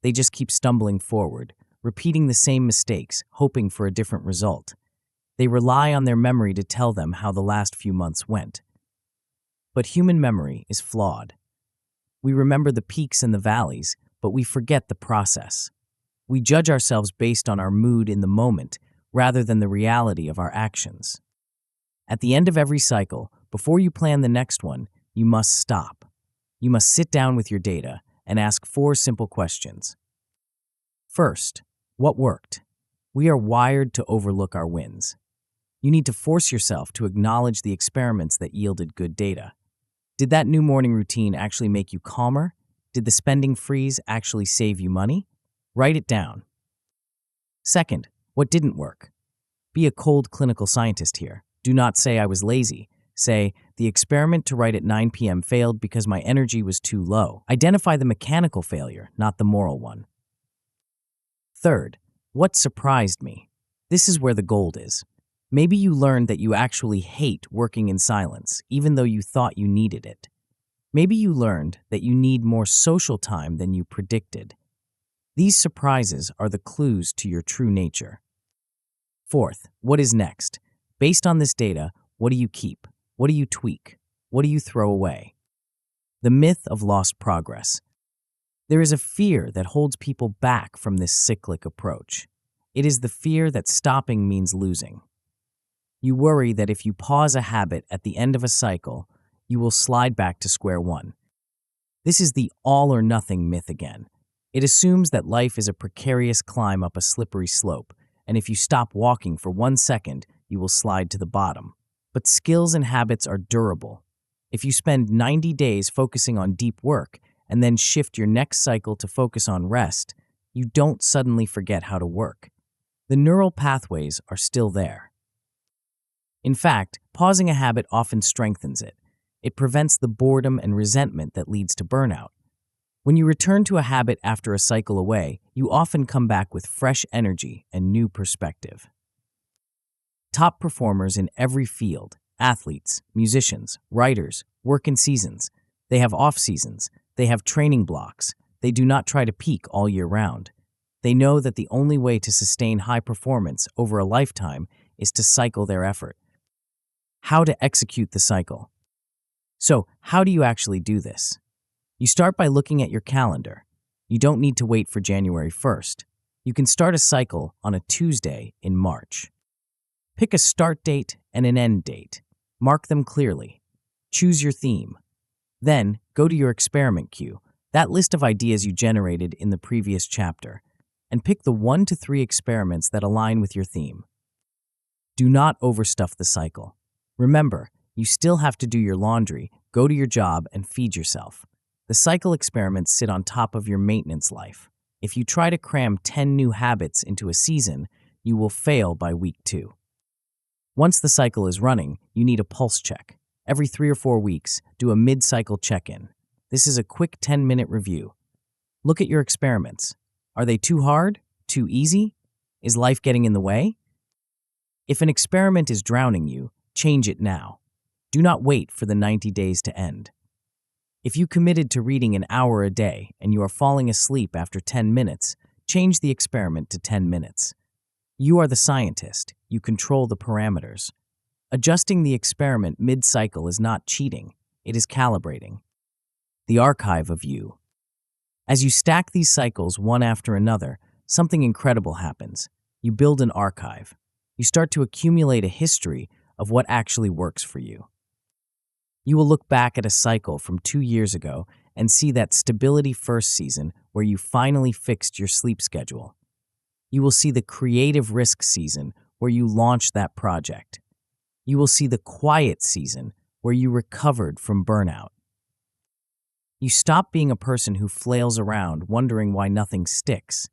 They just keep stumbling forward, repeating the same mistakes, hoping for a different result. They rely on their memory to tell them how the last few months went. But human memory is flawed. We remember the peaks and the valleys, but we forget the process. We judge ourselves based on our mood in the moment, rather than the reality of our actions. At the end of every cycle, before you plan the next one, you must stop. You must sit down with your data and ask 4 simple questions. First, what worked? We are wired to overlook our wins. You need to force yourself to acknowledge the experiments that yielded good data. Did that new morning routine actually make you calmer? Did the spending freeze actually save you money? Write it down. Second, what didn't work? Be a cold clinical scientist here. Do not say I was lazy. Say, the experiment to write at 9 p.m. failed because my energy was too low. Identify the mechanical failure, not the moral one. Third, what surprised me? This is where the gold is. Maybe you learned that you actually hate working in silence, even though you thought you needed it. Maybe you learned that you need more social time than you predicted. These surprises are the clues to your true nature. Fourth, what is next? Based on this data, what do you keep? What do you tweak? What do you throw away? The myth of lost progress. There is a fear that holds people back from this cyclic approach. It is the fear that stopping means losing. You worry that if you pause a habit at the end of a cycle, you will slide back to square one. This is the all-or-nothing myth again. It assumes that life is a precarious climb up a slippery slope, and if you stop walking for 1 second, you will slide to the bottom. But skills and habits are durable. If you spend 90 days focusing on deep work and then shift your next cycle to focus on rest, you don't suddenly forget how to work. The neural pathways are still there. In fact, pausing a habit often strengthens it. It prevents the boredom and resentment that leads to burnout. When you return to a habit after a cycle away, you often come back with fresh energy and new perspective. Top performers in every field, athletes, musicians, writers, work in seasons. They have off seasons. They have training blocks. They do not try to peak all year round. They know that the only way to sustain high performance over a lifetime is to cycle their effort. How to execute the cycle. So, how do you actually do this? You start by looking at your calendar. You don't need to wait for January 1st. You can start a cycle on a Tuesday in March. Pick a start date and an end date. Mark them clearly. Choose your theme. Then, go to your experiment queue, that list of ideas you generated in the previous chapter, and pick the 1 to 3 experiments that align with your theme. Do not overstuff the cycle. Remember, you still have to do your laundry, go to your job, and feed yourself. The cycle experiments sit on top of your maintenance life. If you try to cram 10 new habits into a season, you will fail by week 2. Once the cycle is running, you need a pulse check. Every 3 or 4 weeks, do a mid-cycle check-in. This is a quick 10-minute review. Look at your experiments. Are they too hard? Too easy? Is life getting in the way? If an experiment is drowning you, change it now. Do not wait for the 90 days to end. If you committed to reading an hour a day and you are falling asleep after 10 minutes, change the experiment to 10 minutes. You are the scientist. You control the parameters. Adjusting the experiment mid-cycle is not cheating. It is calibrating. The archive of you. As you stack these cycles one after another, something incredible happens. You build an archive. You start to accumulate a history of what actually works for you. You will look back at a cycle from 2 years ago and see that stability first season where you finally fixed your sleep schedule. You will see the creative risk season where you launched that project. You will see the quiet season where you recovered from burnout. You stop being a person who flails around wondering why nothing sticks.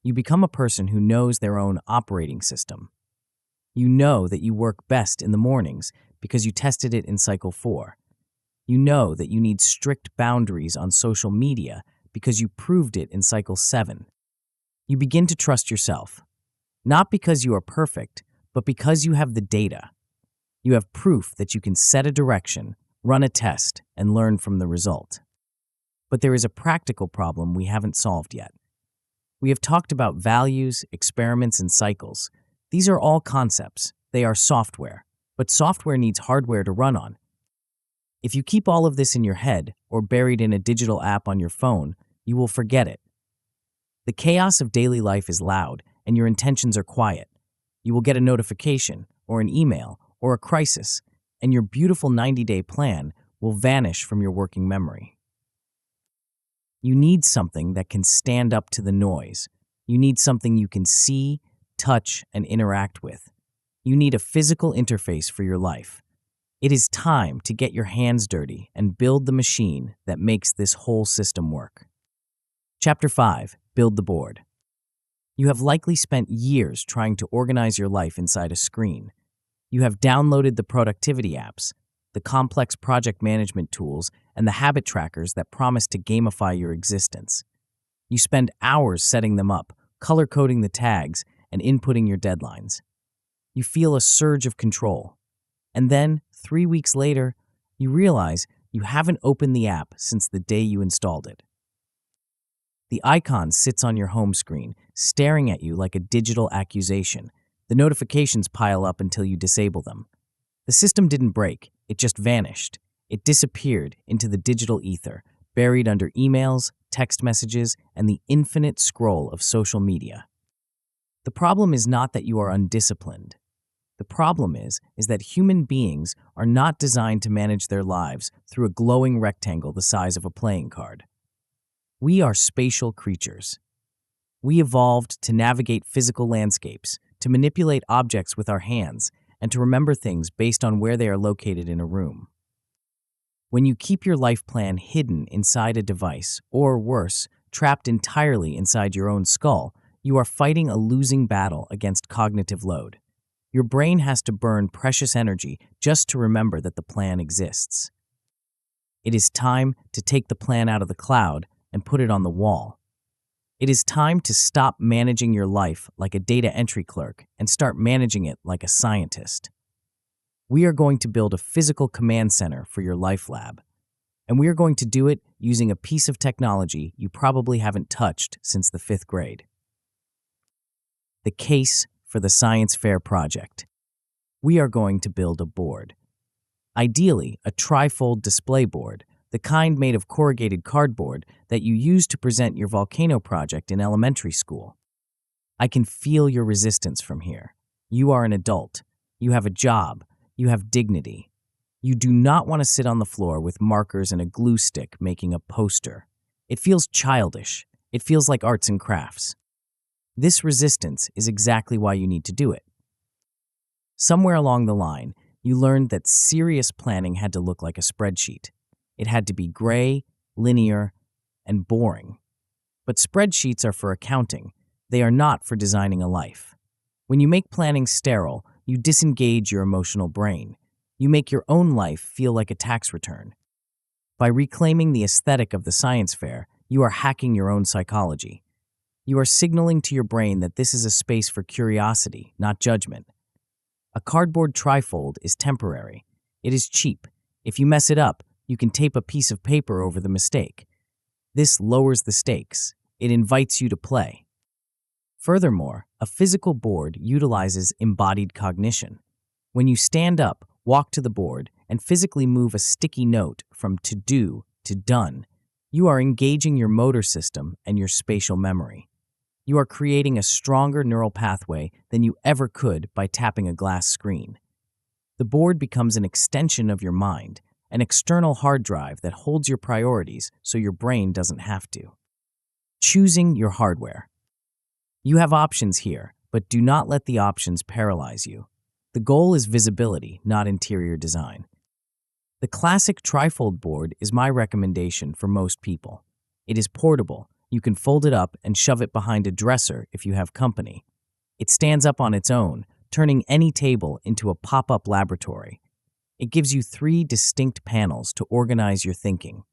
You become a person who knows their own operating system. You know that you work best in the mornings because you tested it in cycle 4. You know that you need strict boundaries on social media because you proved it in cycle 7. You begin to trust yourself, not because you are perfect, but because you have the data. You have proof that you can set a direction, run a test, and learn from the result. But there is a practical problem we haven't solved yet. We have talked about values, experiments, and cycles. These are all concepts. They are software, but software needs hardware to run on. If you keep all of this in your head or buried in a digital app on your phone, you will forget it. The chaos of daily life is loud, and your intentions are quiet. You will get a notification, or an email, or a crisis, and your beautiful 90-day plan will vanish from your working memory. You need something that can stand up to the noise. You need something you can see, touch, and interact with. You need a physical interface for your life. It is time to get your hands dirty and build the machine that makes this whole system work. Chapter 5. Build the board. You have likely spent years trying to organize your life inside a screen. You have downloaded the productivity apps, the complex project management tools, and the habit trackers that promise to gamify your existence. You spend hours setting them up, color-coding the tags, and inputting your deadlines. You feel a surge of control. And then, 3 weeks later, you realize you haven't opened the app since the day you installed it. The icon sits on your home screen, staring at you like a digital accusation. The notifications pile up until you disable them. The system didn't break, it just vanished. It disappeared into the digital ether, buried under emails, text messages, and the infinite scroll of social media. The problem is not that you are undisciplined. The problem is that human beings are not designed to manage their lives through a glowing rectangle the size of a playing card. We are spatial creatures. We evolved to navigate physical landscapes, to manipulate objects with our hands, and to remember things based on where they are located in a room. When you keep your life plan hidden inside a device, or worse, trapped entirely inside your own skull, you are fighting a losing battle against cognitive load. Your brain has to burn precious energy just to remember that the plan exists. It is time to take the plan out of the cloud and put it on the wall. It is time to stop managing your life like a data entry clerk and start managing it like a scientist. We are going to build a physical command center for your life lab, and we are going to do it using a piece of technology you probably haven't touched since the 5th grade. The case for the science fair project. We are going to build a board. Ideally, a trifold display board, the kind made of corrugated cardboard that you used to present your volcano project in elementary school. I can feel your resistance from here. You are an adult. You have a job. You have dignity. You do not want to sit on the floor with markers and a glue stick making a poster. It feels childish. It feels like arts and crafts. This resistance is exactly why you need to do it. Somewhere along the line, you learned that serious planning had to look like a spreadsheet. It had to be gray, linear, and boring. But spreadsheets are for accounting. They are not for designing a life. When you make planning sterile, you disengage your emotional brain. You make your own life feel like a tax return. By reclaiming the aesthetic of the science fair, you are hacking your own psychology. You are signaling to your brain that this is a space for curiosity, not judgment. A cardboard trifold is temporary. It is cheap. If you mess it up, you can tape a piece of paper over the mistake. This lowers the stakes. It invites you to play. Furthermore, a physical board utilizes embodied cognition. When you stand up, walk to the board, and physically move a sticky note from to do to done, you are engaging your motor system and your spatial memory. You are creating a stronger neural pathway than you ever could by tapping a glass screen. The board becomes an extension of your mind, an external hard drive that holds your priorities so your brain doesn't have to. Choosing your hardware. You have options here, but do not let the options paralyze you. The goal is visibility, not interior design. The classic trifold board is my recommendation for most people. It is portable. You can fold it up and shove it behind a dresser if you have company. It stands up on its own, turning any table into a pop-up laboratory. It gives you 3 distinct panels to organize your thinking.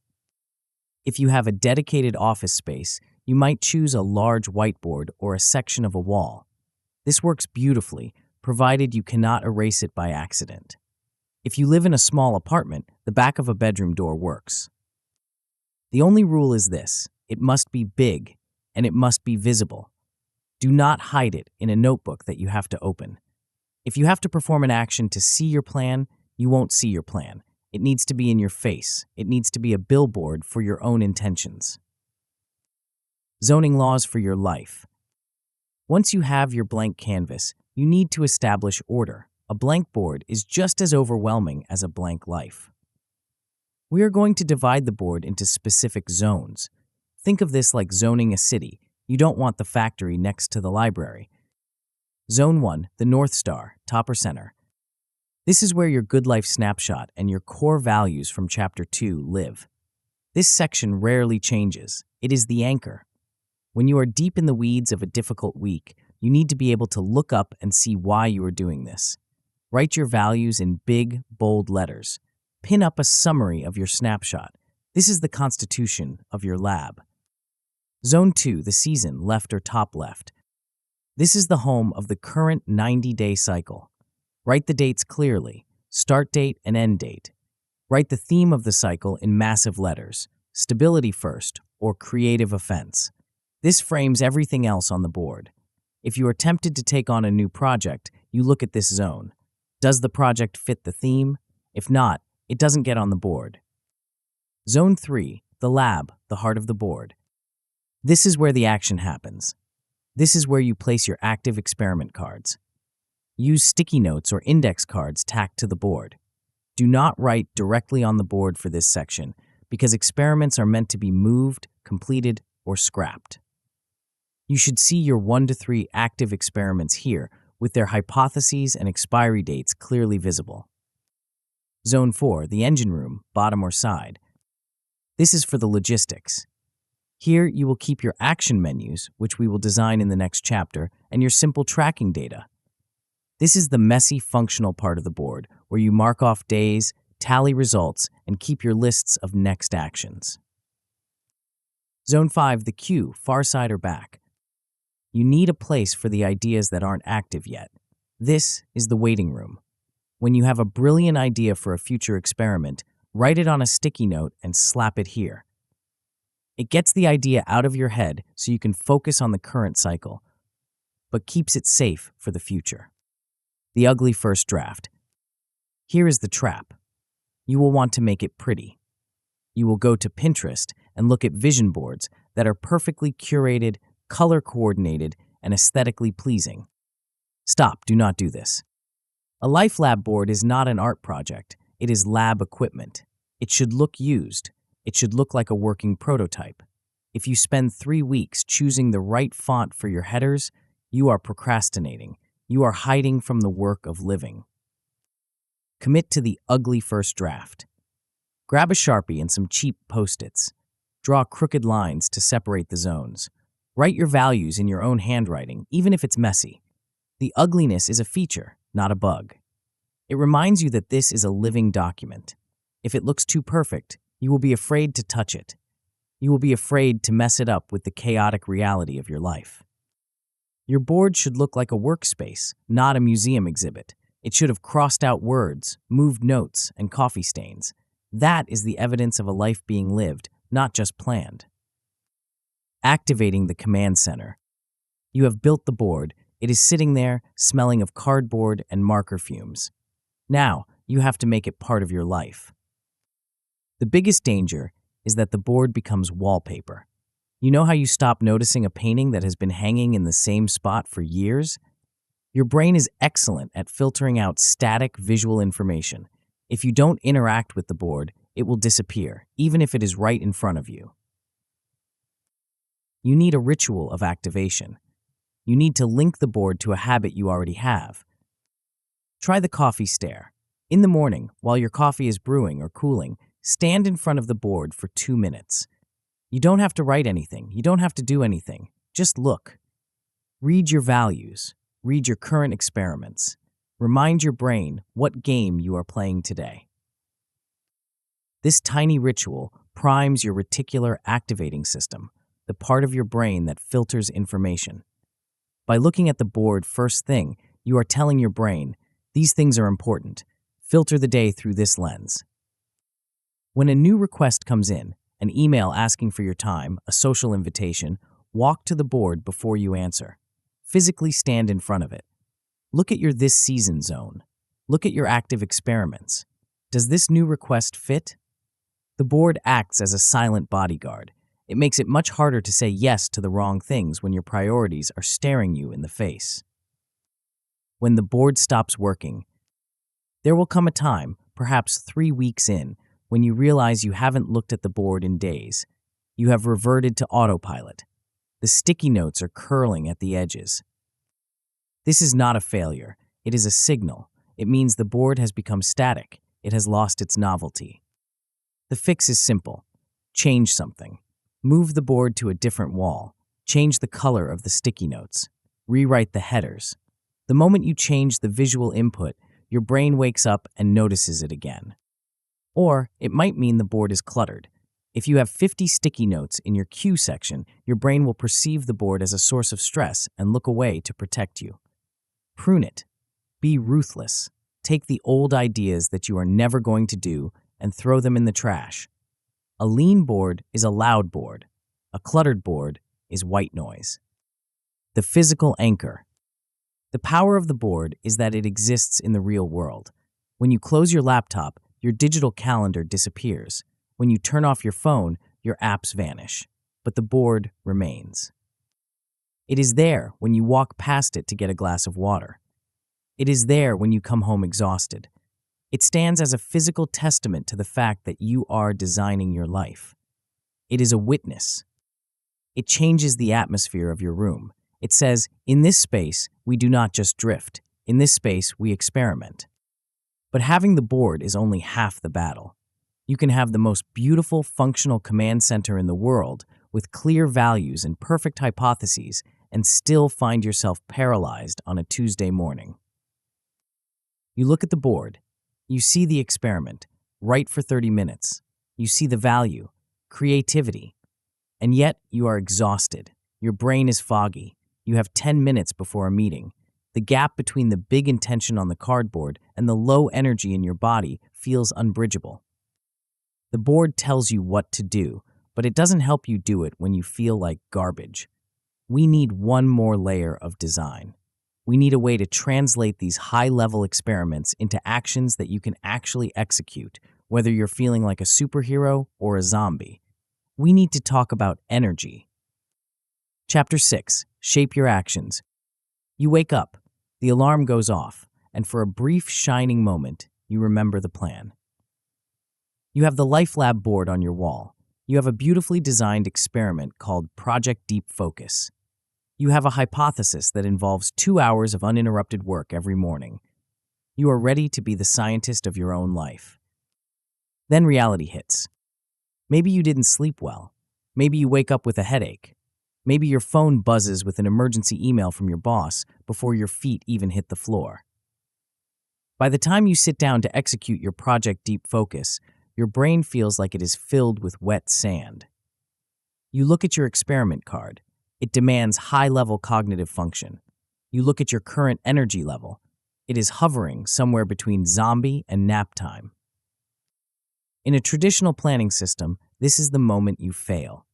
If you have a dedicated office space, you might choose a large whiteboard or a section of a wall. This works beautifully, provided you cannot erase it by accident. If you live in a small apartment, the back of a bedroom door works. The only rule is this: it must be big, and it must be visible. Do not hide it in a notebook that you have to open. If you have to perform an action to see your plan, you won't see your plan. It needs to be in your face. It needs to be a billboard for your own intentions. Zoning laws for your life. Once you have your blank canvas, you need to establish order. A blank board is just as overwhelming as a blank life. We are going to divide the board into specific zones. Think of this like zoning a city. You don't want the factory next to the library. Zone 1, the North Star, top or center. This is where your good life snapshot and your core values from Chapter 2 live. This section rarely changes. It is the anchor. When you are deep in the weeds of a difficult week, you need to be able to look up and see why you are doing this. Write your values in big, bold letters. Pin up a summary of your snapshot. This is the constitution of your lab. Zone 2, the season, left or top left. This is the home of the current 90-day cycle. Write the dates clearly, start date and end date. Write the theme of the cycle in massive letters: stability first or creative offense. This frames everything else on the board. If you are tempted to take on a new project, you look at this zone. Does the project fit the theme? If not, it doesn't get on the board. Zone 3, the lab, the heart of the board. This is where the action happens. This is where you place your active experiment cards. Use sticky notes or index cards tacked to the board. Do not write directly on the board for this section, because experiments are meant to be moved, completed, or scrapped. You should see your 1 to 3 active experiments here, with their hypotheses and expiry dates clearly visible. Zone 4, the engine room, bottom or side. This is for the logistics. Here you will keep your action menus, which we will design in the next chapter, and your simple tracking data. This is the messy, functional part of the board, where you mark off days, tally results, and keep your lists of next actions. Zone 5, the queue, far side or back. You need a place for the ideas that aren't active yet. This is the waiting room. When you have a brilliant idea for a future experiment, write it on a sticky note and slap it here. It gets the idea out of your head so you can focus on the current cycle, but keeps it safe for the future. The ugly first draft. Here is the trap. You will want to make it pretty. You will go to Pinterest and look at vision boards that are perfectly curated, color-coordinated, and aesthetically pleasing. Stop, do not do this. A Life Lab board is not an art project. It is lab equipment. It should look used. It should look like a working prototype. If you spend 3 weeks choosing the right font for your headers, you are procrastinating. You are hiding from the work of living. Commit to the ugly first draft. Grab a Sharpie and some cheap Post-its. Draw crooked lines to separate the zones. Write your values in your own handwriting, even if it's messy. The ugliness is a feature, not a bug. It reminds you that this is a living document. If it looks too perfect, you will be afraid to touch it. You will be afraid to mess it up with the chaotic reality of your life. Your board should look like a workspace, not a museum exhibit. It should have crossed out words, moved notes, and coffee stains. That is the evidence of a life being lived, not just planned. Activating the command center. You have built the board. It is sitting there, smelling of cardboard and marker fumes. Now, you have to make it part of your life. The biggest danger is that the board becomes wallpaper. You know how you stop noticing a painting that has been hanging in the same spot for years? Your brain is excellent at filtering out static visual information. If you don't interact with the board, it will disappear, even if it is right in front of you. You need a ritual of activation. You need to link the board to a habit you already have. Try the coffee stare. In the morning, while your coffee is brewing or cooling, stand in front of the board for 2 minutes. You don't have to write anything. You don't have to do anything. Just look. Read your values. Read your current experiments. Remind your brain what game you are playing today. This tiny ritual primes your reticular activating system, the part of your brain that filters information. By looking at the board first thing, you are telling your brain, these things are important. Filter the day through this lens. When a new request comes in, an email asking for your time, a social invitation, walk to the board before you answer. Physically stand in front of it. Look at your this season zone. Look at your active experiments. Does this new request fit? The board acts as a silent bodyguard. It makes it much harder to say yes to the wrong things when your priorities are staring you in the face. When the board stops working, there will come a time, perhaps 3 weeks in, when you realize you haven't looked at the board in days. You have reverted to autopilot. The sticky notes are curling at the edges. This is not a failure. It is a signal. It means the board has become static. It has lost its novelty. The fix is simple. Change something. Move the board to a different wall. Change the color of the sticky notes. Rewrite the headers. The moment you change the visual input, your brain wakes up and notices it again. Or it might mean the board is cluttered. If you have 50 sticky notes in your cue section, your brain will perceive the board as a source of stress and look away to protect you. Prune it. Be ruthless. Take the old ideas that you are never going to do and throw them in the trash. A lean board is a loud board. A cluttered board is white noise. The physical anchor. The power of the board is that it exists in the real world. When you close your laptop, your digital calendar disappears. When you turn off your phone, your apps vanish, but the board remains. It is there when you walk past it to get a glass of water. It is there when you come home exhausted. It stands as a physical testament to the fact that you are designing your life. It is a witness. It changes the atmosphere of your room. It says, in this space, we do not just drift. In this space, we experiment. But having the board is only half the battle. You can have the most beautiful functional command center in the world with clear values and perfect hypotheses and still find yourself paralyzed on a Tuesday morning. You look at the board. You see the experiment. Write for 30 minutes. You see the value, creativity. And yet you are exhausted. Your brain is foggy. You have 10 minutes before a meeting. The gap between the big intention on the cardboard and the low energy in your body feels unbridgeable. The board tells you what to do, but it doesn't help you do it when you feel like garbage. We need one more layer of design. We need a way to translate these high-level experiments into actions that you can actually execute, whether you're feeling like a superhero or a zombie. We need to talk about energy. Chapter 6. Shape your actions. You wake up. The alarm goes off, and for a brief shining moment, you remember the plan. You have the Life Lab board on your wall. You have a beautifully designed experiment called Project Deep Focus. You have a hypothesis that involves 2 hours of uninterrupted work every morning. You are ready to be the scientist of your own life. Then reality hits. Maybe you didn't sleep well. Maybe you wake up with a headache. Maybe your phone buzzes with an emergency email from your boss before your feet even hit the floor. By the time you sit down to execute your Project Deep Focus, your brain feels like it is filled with wet sand. You look at your experiment card. It demands high-level cognitive function. You look at your current energy level. It is hovering somewhere between zombie and nap time. In a traditional planning system, this is the moment you fail.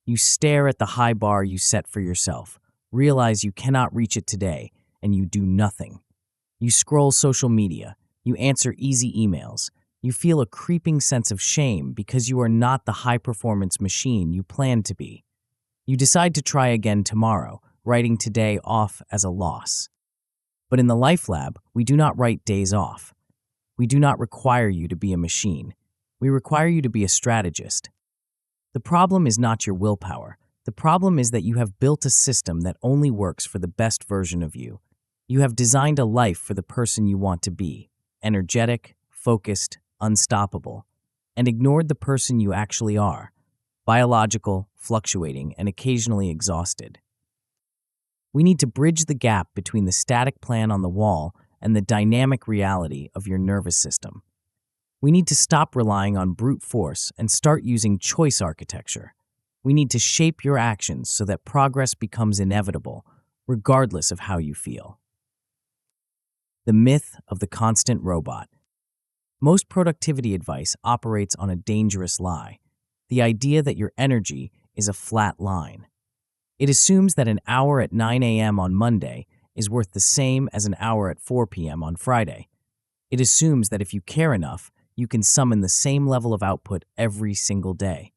You stare at the high bar you set for yourself, realize you cannot reach it today, and you do nothing. You scroll social media. You answer easy emails. You feel a creeping sense of shame because you are not the high-performance machine you planned to be. You decide to try again tomorrow, writing today off as a loss. But in the Life Lab, we do not write days off. We do not require you to be a machine. We require you to be a strategist. The problem is not your willpower. The problem is that you have built a system that only works for the best version of you. You have designed a life for the person you want to be, energetic, focused, unstoppable, and ignored the person you actually are, biological, fluctuating, and occasionally exhausted. We need to bridge the gap between the static plan on the wall and the dynamic reality of your nervous system. We need to stop relying on brute force and start using choice architecture. We need to shape your actions so that progress becomes inevitable, regardless of how you feel. The myth of the constant robot. Most productivity advice operates on a dangerous lie, the idea that your energy is a flat line. It assumes that an hour at 9 a.m. on Monday is worth the same as an hour at 4 p.m. on Friday. It assumes that if you care enough, you can summon the same level of output every single day.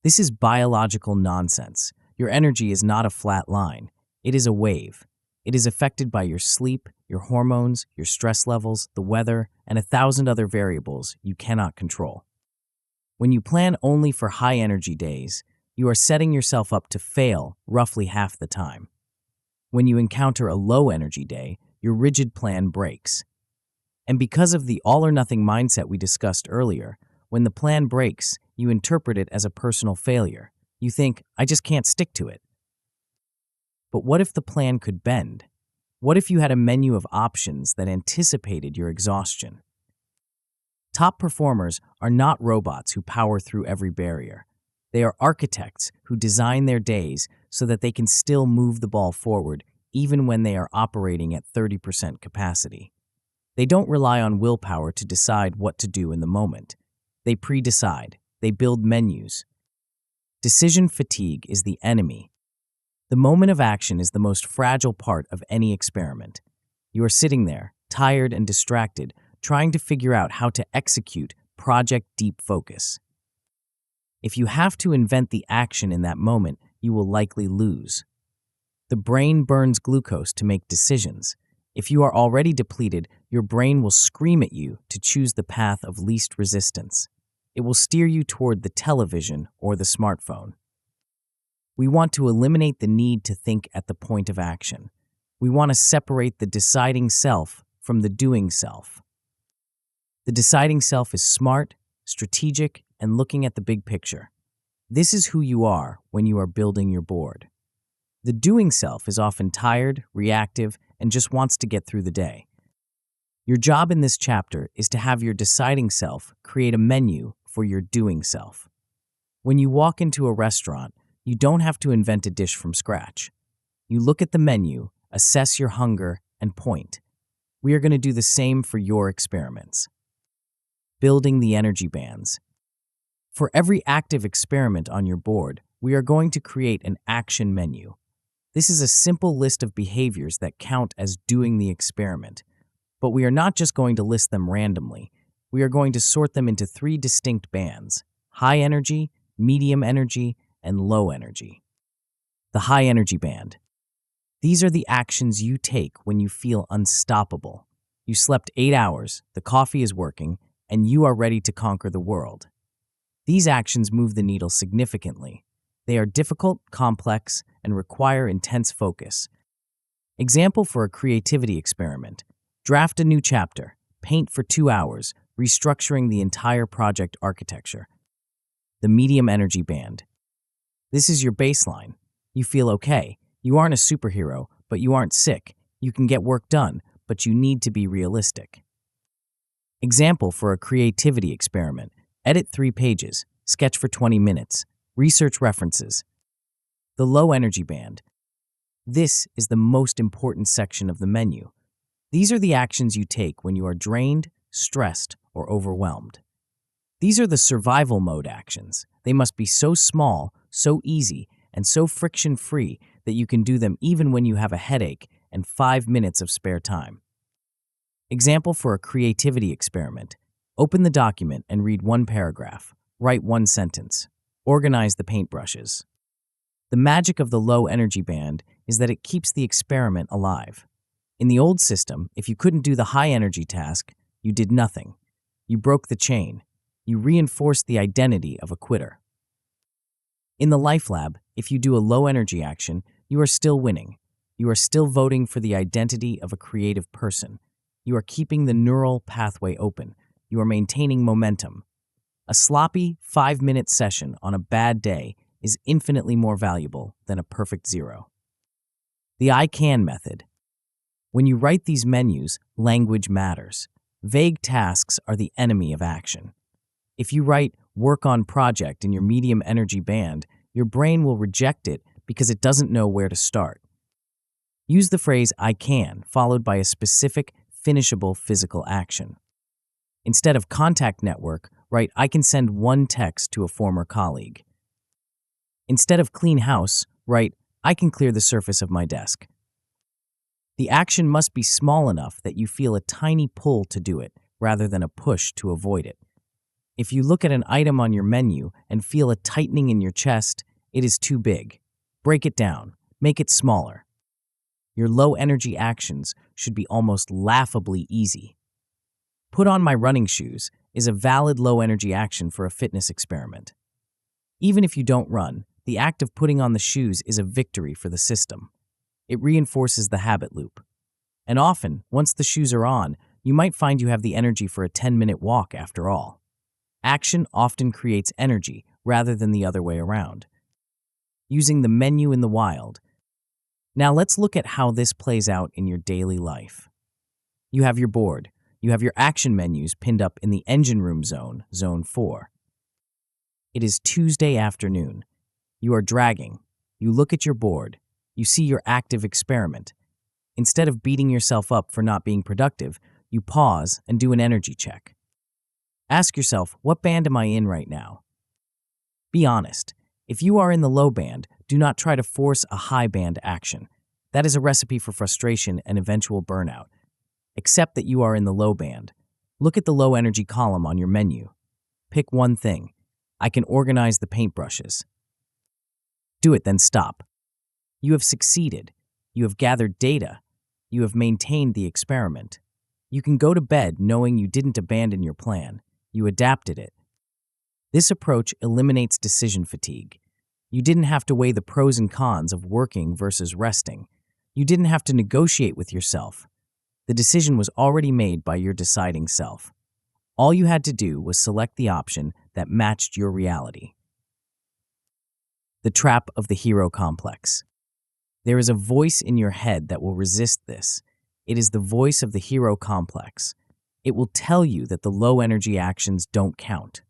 This is biological nonsense. Your energy is not a flat line. It is a wave. It is affected by your sleep, your hormones, your stress levels, the weather, and 1,000 other variables you cannot control. When you plan only for high-energy days, you are setting yourself up to fail roughly half the time. When you encounter a low-energy day, your rigid plan breaks. And because of the all-or-nothing mindset we discussed earlier, when the plan breaks, you interpret it as a personal failure. You think, I just can't stick to it. But what if the plan could bend? What if you had a menu of options that anticipated your exhaustion? Top performers are not robots who power through every barrier. They are architects who design their days so that they can still move the ball forward even when they are operating at 30% capacity. They don't rely on willpower to decide what to do in the moment. They pre-decide. They build menus. Decision fatigue is the enemy. The moment of action is the most fragile part of any experiment. You are sitting there, tired and distracted, trying to figure out how to execute Project Deep Focus. If you have to invent the action in that moment, you will likely lose. The brain burns glucose to make decisions. If you are already depleted, your brain will scream at you to choose the path of least resistance. It will steer you toward the television or the smartphone. We want to eliminate the need to think at the point of action. We want to separate the deciding self from the doing self. The deciding self is smart, strategic, and looking at the big picture. This is who you are when you are building your board. The doing self is often tired, reactive, and just wants to get through the day. Your job in this chapter is to have your deciding self create a menu for your doing self. When you walk into a restaurant, you don't have to invent a dish from scratch. You look at the menu, assess your hunger, and point. We are going to do the same for your experiments. Building the energy bands. For every active experiment on your board, we are going to create an action menu. This is a simple list of behaviors that count as doing the experiment. But we are not just going to list them randomly. We are going to sort them into 3 distinct bands: high energy, medium energy, and low energy. The high energy band. These are the actions you take when you feel unstoppable. You slept 8 hours, the coffee is working, and you are ready to conquer the world. These actions move the needle significantly. They are difficult, complex, and require intense focus. Example for a creativity experiment. Draft a new chapter. Paint for 2 hours, restructuring the entire project architecture. The medium energy band. This is your baseline. You feel okay. You aren't a superhero, but you aren't sick. You can get work done, but you need to be realistic. Example for a creativity experiment. Edit 3 pages. Sketch for 20 minutes. Research references. The low energy band. This is the most important section of the menu. These are the actions you take when you are drained, stressed, or overwhelmed. These are the survival mode actions. They must be so small, so easy, and so friction-free that you can do them even when you have a headache and 5 minutes of spare time. Example for a creativity experiment. Open the document and read 1 paragraph. Write 1 sentence. Organize the paintbrushes. The magic of the low energy band is that it keeps the experiment alive. In the old system, if you couldn't do the high energy task, you did nothing. You broke the chain. You reinforced the identity of a quitter. In the Life Lab, if you do a low energy action, you are still winning. You are still voting for the identity of a creative person. You are keeping the neural pathway open. You are maintaining momentum. A sloppy 5-minute session on a bad day is infinitely more valuable than a perfect zero. The I can method. When you write these menus, language matters. Vague tasks are the enemy of action. If you write work on project in your medium energy band, your brain will reject it because it doesn't know where to start. Use the phrase I can, followed by a specific, finishable physical action. Instead of contact network, write I can send one text to a former colleague. Instead of clean house, write I can clear the surface of my desk. The action must be small enough that you feel a tiny pull to do it, rather than a push to avoid it. If you look at an item on your menu and feel a tightening in your chest, it is too big. Break it down. Make it smaller. Your low-energy actions should be almost laughably easy. Put on my running shoes is a valid low-energy action for a fitness experiment. Even if you don't run, the act of putting on the shoes is a victory for the system. It reinforces the habit loop. And often, once the shoes are on, you might find you have the energy for a 10-minute walk after all. Action often creates energy rather than the other way around. Using the menu in the wild. Now let's look at how this plays out in your daily life. You have your board. You have your action menus pinned up in the engine room zone, Zone 4. It is Tuesday afternoon. You are dragging. You look at your board. You see your active experiment. Instead of beating yourself up for not being productive, you pause and do an energy check. Ask yourself, what band am I in right now? Be honest. If you are in the low band, do not try to force a high band action. That is a recipe for frustration and eventual burnout. Accept that you are in the low band. Look at the low energy column on your menu. Pick one thing. I can organize the paintbrushes. Do it, then stop. You have succeeded. You have gathered data. You have maintained the experiment. You can go to bed knowing you didn't abandon your plan. You adapted it. This approach eliminates decision fatigue. You didn't have to weigh the pros and cons of working versus resting. You didn't have to negotiate with yourself. The decision was already made by your deciding self. All you had to do was select the option that matched your reality. The trap of the hero complex. There is a voice in your head that will resist this. It is the voice of the hero complex. It will tell you that the low-energy actions don't count.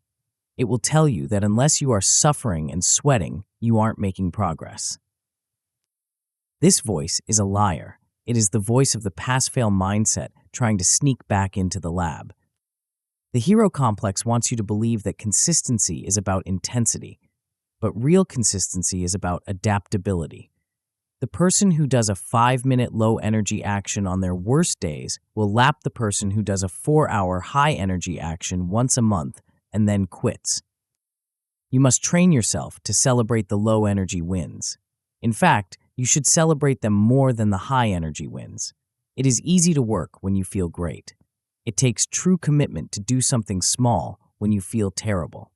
It will tell you that unless you are suffering and sweating, you aren't making progress. This voice is a liar. It is the voice of the pass-fail mindset trying to sneak back into the lab. The hero complex wants you to believe that consistency is about intensity, but real consistency is about adaptability. The person who does a 5-minute low-energy action on their worst days will lap the person who does a 4-hour high-energy action once a month and then quits. You must train yourself to celebrate the low-energy wins. In fact, you should celebrate them more than the high-energy wins. It is easy to work when you feel great. It takes true commitment to do something small when you feel terrible.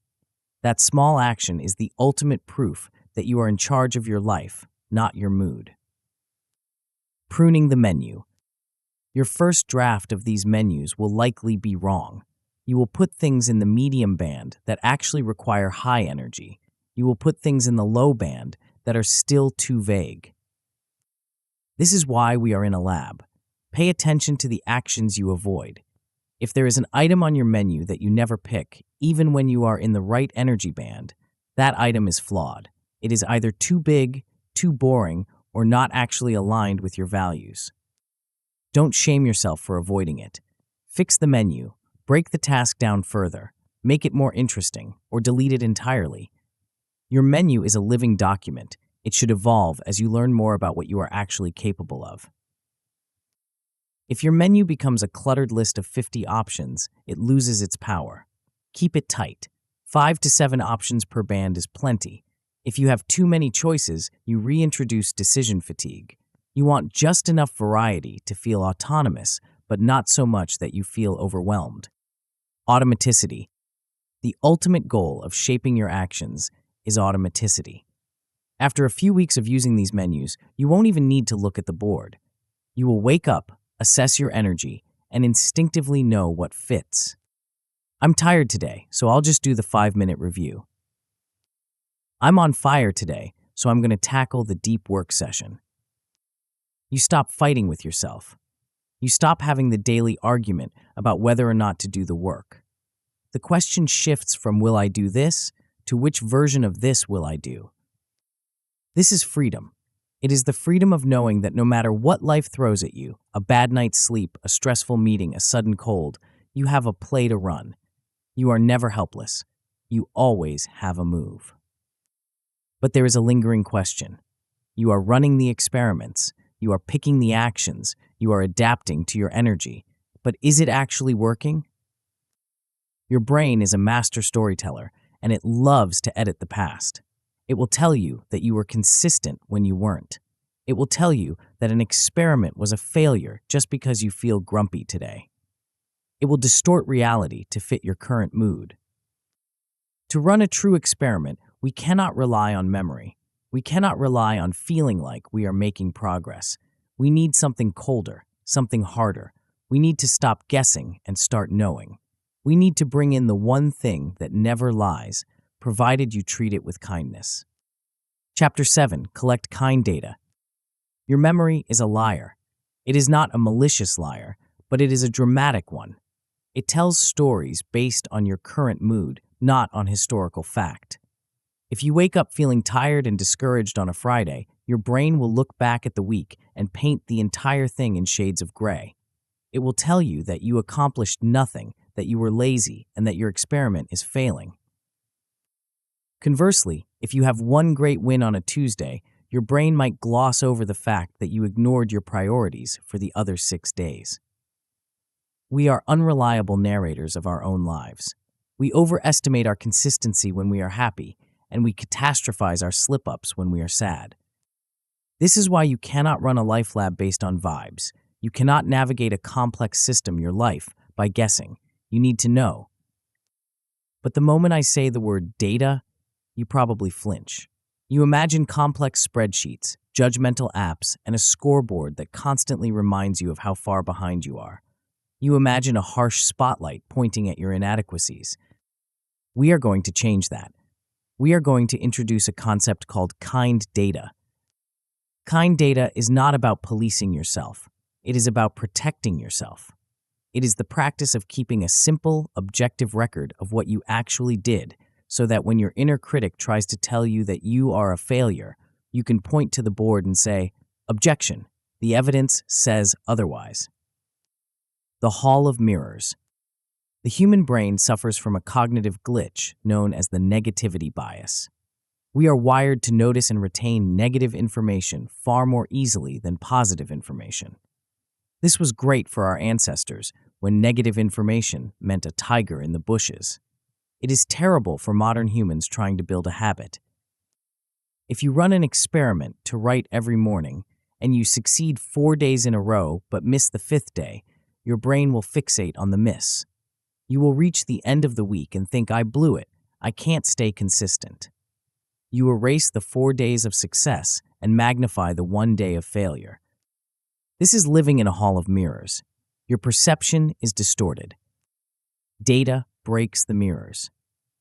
That small action is the ultimate proof that you are in charge of your life, not your mood. Pruning the menu. Your first draft of these menus will likely be wrong. You will put things in the medium band that actually require high energy. You will put things in the low band that are still too vague. This is why we are in a lab. Pay attention to the actions you avoid. If there is an item on your menu that you never pick, even when you are in the right energy band, that item is flawed. It is either too big, too boring, or not actually aligned with your values. Don't shame yourself for avoiding it. Fix the menu, break the task down further, make it more interesting, or delete it entirely. Your menu is a living document. It should evolve as you learn more about what you are actually capable of. If your menu becomes a cluttered list of 50 options, it loses its power. Keep it tight. 5 to 7 options per band is plenty. If you have too many choices, you reintroduce decision fatigue. You want just enough variety to feel autonomous, but not so much that you feel overwhelmed. Automaticity. The ultimate goal of shaping your actions is automaticity. After a few weeks of using these menus, you won't even need to look at the board. You will wake up, assess your energy, and instinctively know what fits. I'm tired today, so I'll just do the 5-minute review. I'm on fire today, so I'm going to tackle the deep work session. You stop fighting with yourself. You stop having the daily argument about whether or not to do the work. The question shifts from will I do this to which version of this will I do. This is freedom. It is the freedom of knowing that no matter what life throws at you, a bad night's sleep, a stressful meeting, a sudden cold, you have a play to run. You are never helpless. You always have a move. But there is a lingering question. You are running the experiments. You are picking the actions. You are adapting to your energy. But is it actually working? Your brain is a master storyteller, and it loves to edit the past. It will tell you that you were consistent when you weren't. It will tell you that an experiment was a failure just because you feel grumpy today. It will distort reality to fit your current mood. To run a true experiment, we cannot rely on memory. We cannot rely on feeling like we are making progress. We need something colder, something harder. We need to stop guessing and start knowing. We need to bring in the one thing that never lies, provided you treat it with kindness. Chapter 7. Collect kind data. Your memory is a liar. It is not a malicious liar, but it is a dramatic one. It tells stories based on your current mood, not on historical fact. If you wake up feeling tired and discouraged on a Friday, your brain will look back at the week and paint the entire thing in shades of gray. It will tell you that you accomplished nothing, that you were lazy, and that your experiment is failing. Conversely, if you have one great win on a Tuesday, your brain might gloss over the fact that you ignored your priorities for the other 6 days. We are unreliable narrators of our own lives. We overestimate our consistency when we are happy, and we catastrophize our slip-ups when we are sad. This is why you cannot run a life lab based on vibes. You cannot navigate a complex system, your life, by guessing. You need to know. But the moment I say the word data, you probably flinch. You imagine complex spreadsheets, judgmental apps, and a scoreboard that constantly reminds you of how far behind you are. You imagine a harsh spotlight pointing at your inadequacies. We are going to change that. We are going to introduce a concept called kind data. Kind data is not about policing yourself. It is about protecting yourself. It is the practice of keeping a simple, objective record of what you actually did, so that when your inner critic tries to tell you that you are a failure, you can point to the board and say, "Objection, the evidence says otherwise." The Hall of Mirrors. The human brain suffers from a cognitive glitch known as the negativity bias. We are wired to notice and retain negative information far more easily than positive information. This was great for our ancestors when negative information meant a tiger in the bushes. It is terrible for modern humans trying to build a habit. If you run an experiment to write every morning and you succeed 4 days in a row but miss the 5th day, your brain will fixate on the miss. You will reach the end of the week and think, "I blew it. I can't stay consistent." You erase the 4 days of success and magnify the 1 day of failure. This is living in a hall of mirrors. Your perception is distorted. Data breaks the mirrors.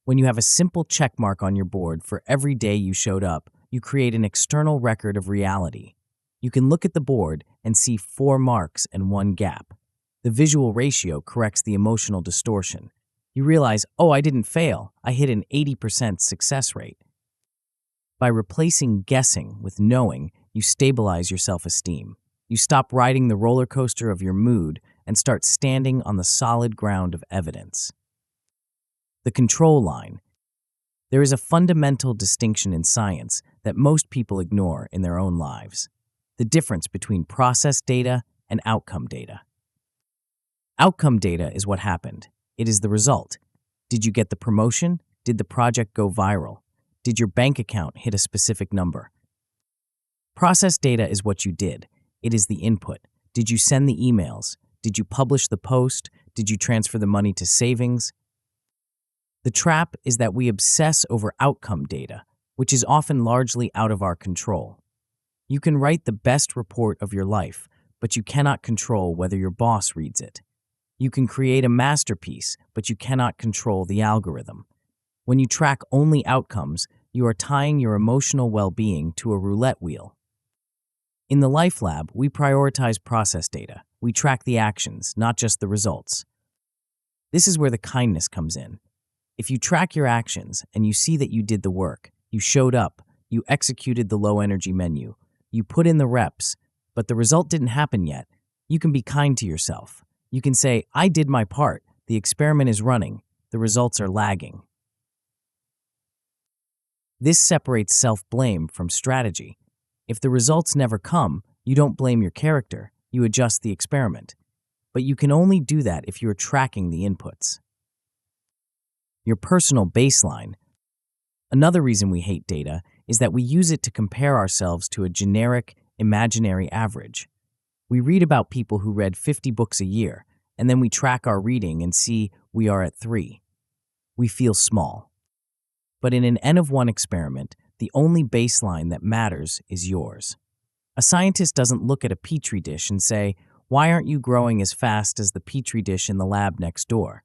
When you have a simple check mark on your board for every day you showed up, you create an external record of reality. You can look at the board and see 4 marks and 1 gap. The visual ratio corrects the emotional distortion. You realize, "Oh, I didn't fail. I hit an 80% success rate." By replacing guessing with knowing, you stabilize your self-esteem. You stop riding the roller coaster of your mood and start standing on the solid ground of evidence. The control line. There is a fundamental distinction in science that most people ignore in their own lives: the difference between process data and outcome data. Outcome data is what happened. It is the result. Did you get the promotion? Did the project go viral? Did your bank account hit a specific number? Process data is what you did. It is the input. Did you send the emails? Did you publish the post? Did you transfer the money to savings? The trap is that we obsess over outcome data, which is often largely out of our control. You can write the best report of your life, but you cannot control whether your boss reads it. You can create a masterpiece, but you cannot control the algorithm. When you track only outcomes, you are tying your emotional well-being to a roulette wheel. In the Life Lab, we prioritize process data. We track the actions, not just the results. This is where the kindness comes in. If you track your actions and you see that you did the work, you showed up, you executed the low-energy menu, you put in the reps, but the result didn't happen yet, you can be kind to yourself. You can say, I did my part, the experiment is running, the results are lagging. This separates self-blame from strategy. If the results never come, you don't blame your character, you adjust the experiment. But you can only do that if you are tracking the inputs. Your personal baseline. Another reason we hate data is that we use it to compare ourselves to a generic, imaginary average. We read about people who read 50 books a year, and then we track our reading and see we are at 3. We feel small. But in an N-of-1 experiment, the only baseline that matters is yours. A scientist doesn't look at a petri dish and say, why aren't you growing as fast as the petri dish in the lab next door?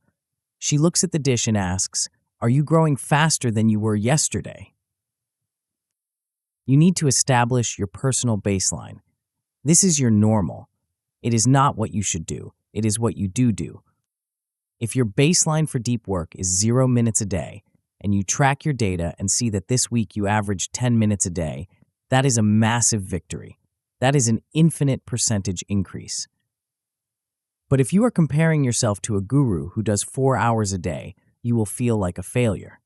She looks at the dish and asks, are you growing faster than you were yesterday? You need to establish your personal baseline. This is your normal. It is not what you should do. It is what you do. If your baseline for deep work is 0 minutes a day, and you track your data and see that this week you averaged 10 minutes a day, that is a massive victory. That is an infinite percentage increase. But if you are comparing yourself to a guru who does 4 hours a day, you will feel like a failure.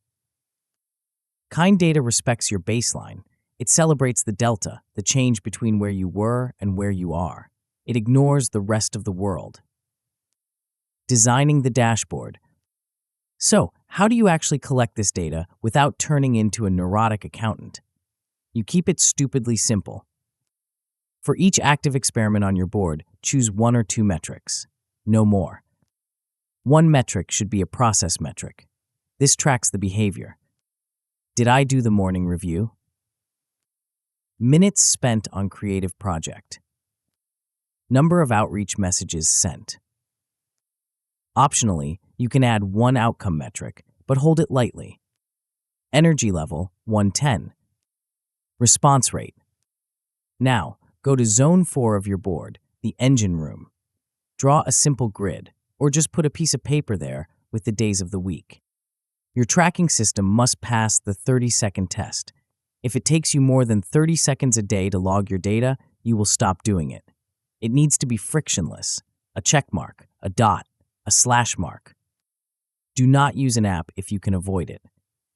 Kind data respects your baseline. It celebrates the delta, the change between where you were and where you are. It ignores the rest of the world. Designing the dashboard. So, how do you actually collect this data without turning into a neurotic accountant? You keep it stupidly simple. For each active experiment on your board, choose 1 or 2 metrics. No more. One metric should be a process metric. This tracks the behavior. Did I do the morning review? Minutes spent on creative project. Number of outreach messages sent. Optionally, you can add 1 outcome metric, but hold it lightly. Energy level, 110. Response rate. Now, go to Zone 4 of your board, the engine room. Draw a simple grid, or just put a piece of paper there with the days of the week. Your tracking system must pass the 30-second test. If it takes you more than 30 seconds a day to log your data, you will stop doing it. It needs to be frictionless, a check mark, a dot, a slash mark. Do not use an app if you can avoid it.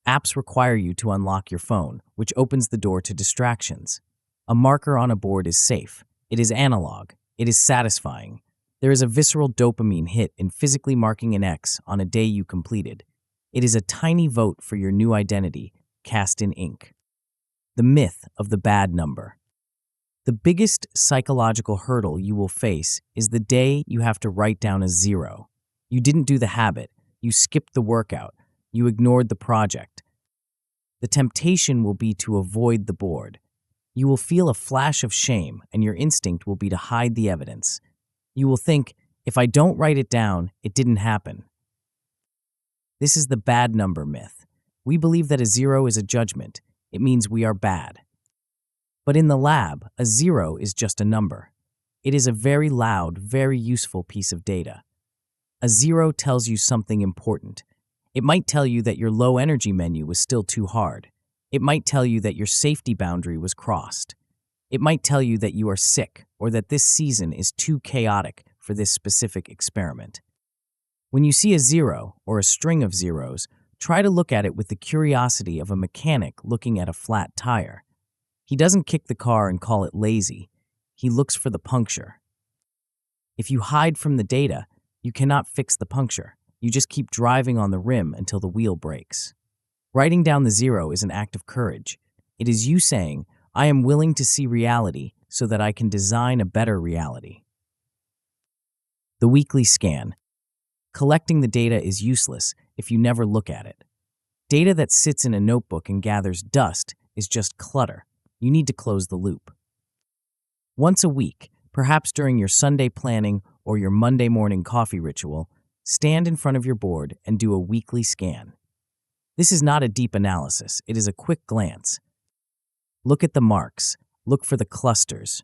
Apps require you to unlock your phone, which opens the door to distractions. A marker on a board is safe. It is analog. It is satisfying. There is a visceral dopamine hit in physically marking an X on a day you completed. It is a tiny vote for your new identity, cast in ink. The myth of the bad number. The biggest psychological hurdle you will face is the day you have to write down a 0. You didn't do the habit. You skipped the workout. You ignored the project. The temptation will be to avoid the board. You will feel a flash of shame, and your instinct will be to hide the evidence. You will think, if I don't write it down, it didn't happen. This is the bad number myth. We believe that a 0 is a judgment. It means we are bad. But in the lab, a 0 is just a number. It is a very loud, very useful piece of data. A 0 tells you something important. It might tell you that your low energy menu was still too hard. It might tell you that your safety boundary was crossed. It might tell you that you are sick or that this season is too chaotic for this specific experiment. When you see a 0 or a string of zeros, try to look at it with the curiosity of a mechanic looking at a flat tire. He doesn't kick the car and call it lazy. He looks for the puncture. If you hide from the data, you cannot fix the puncture. You just keep driving on the rim until the wheel breaks. Writing down the 0 is an act of courage. It is you saying, I am willing to see reality so that I can design a better reality. The weekly scan. Collecting the data is useless if you never look at it. Data that sits in a notebook and gathers dust is just clutter. You need to close the loop. Once a week, perhaps during your Sunday planning or your Monday morning coffee ritual, stand in front of your board and do a weekly scan. This is not a deep analysis, it is a quick glance. Look at the marks. Look for the clusters.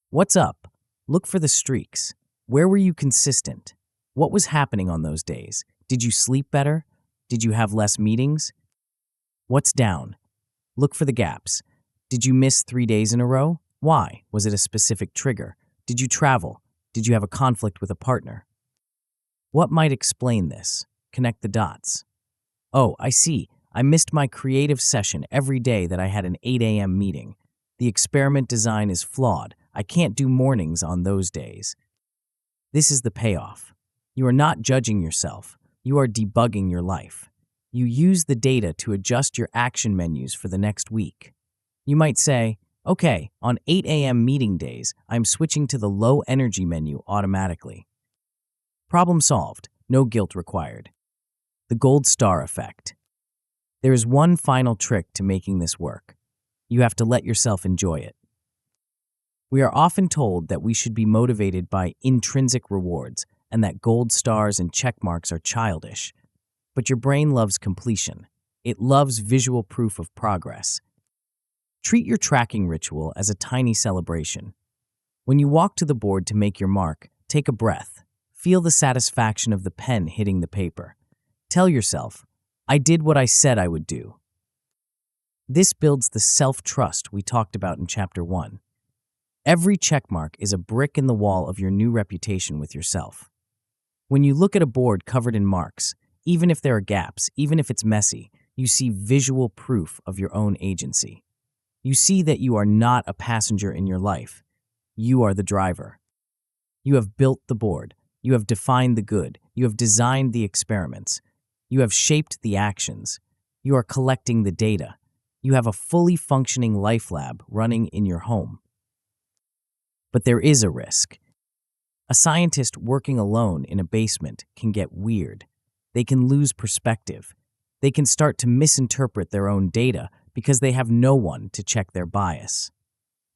What's up? Look for the streaks. Where were you consistent? What was happening on those days? Did you sleep better? Did you have less meetings? What's down? Look for the gaps. Did you miss 3 days in a row? Why? Was it a specific trigger? Did you travel? Did you have a conflict with a partner? What might explain this? Connect the dots. Oh, I see. I missed my creative session every day that I had an 8 a.m. meeting. The experiment design is flawed. I can't do mornings on those days. This is the payoff. You are not judging yourself. You are debugging your life. You use the data to adjust your action menus for the next week. You might say, okay, on 8 a.m. meeting days, I'm switching to the low energy menu automatically. Problem solved. No guilt required. The gold star effect. There is one final trick to making this work. You have to let yourself enjoy it. We are often told that we should be motivated by intrinsic rewards and that gold stars and check marks are childish. But your brain loves completion. It loves visual proof of progress. Treat your tracking ritual as a tiny celebration. When you walk to the board to make your mark, take a breath. Feel the satisfaction of the pen hitting the paper. Tell yourself, I did what I said I would do. This builds the self-trust we talked about in Chapter 1. Every checkmark is a brick in the wall of your new reputation with yourself. When you look at a board covered in marks, even if there are gaps, even if it's messy, you see visual proof of your own agency. You see that you are not a passenger in your life. You are the driver. You have built the board. You have defined the good. You have designed the experiments. You have shaped the actions. You are collecting the data. You have a fully functioning life lab running in your home. But there is a risk. A scientist working alone in a basement can get weird. They can lose perspective. They can start to misinterpret their own data because they have no one to check their bias.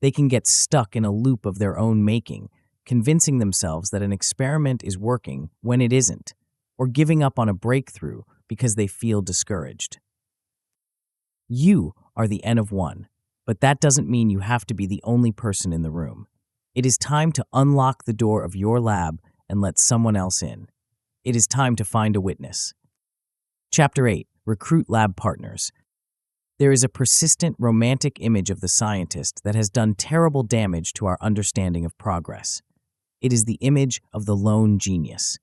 They can get stuck in a loop of their own making, convincing themselves that an experiment is working when it isn't, or giving up on a breakthrough because they feel discouraged. You are the N of one, but that doesn't mean you have to be the only person in the room. It is time to unlock the door of your lab and let someone else in. It is time to find a witness. Chapter 8. Recruit Lab Partners. There is a persistent romantic image of the scientist that has done terrible damage to our understanding of progress. It is the image of the lone genius,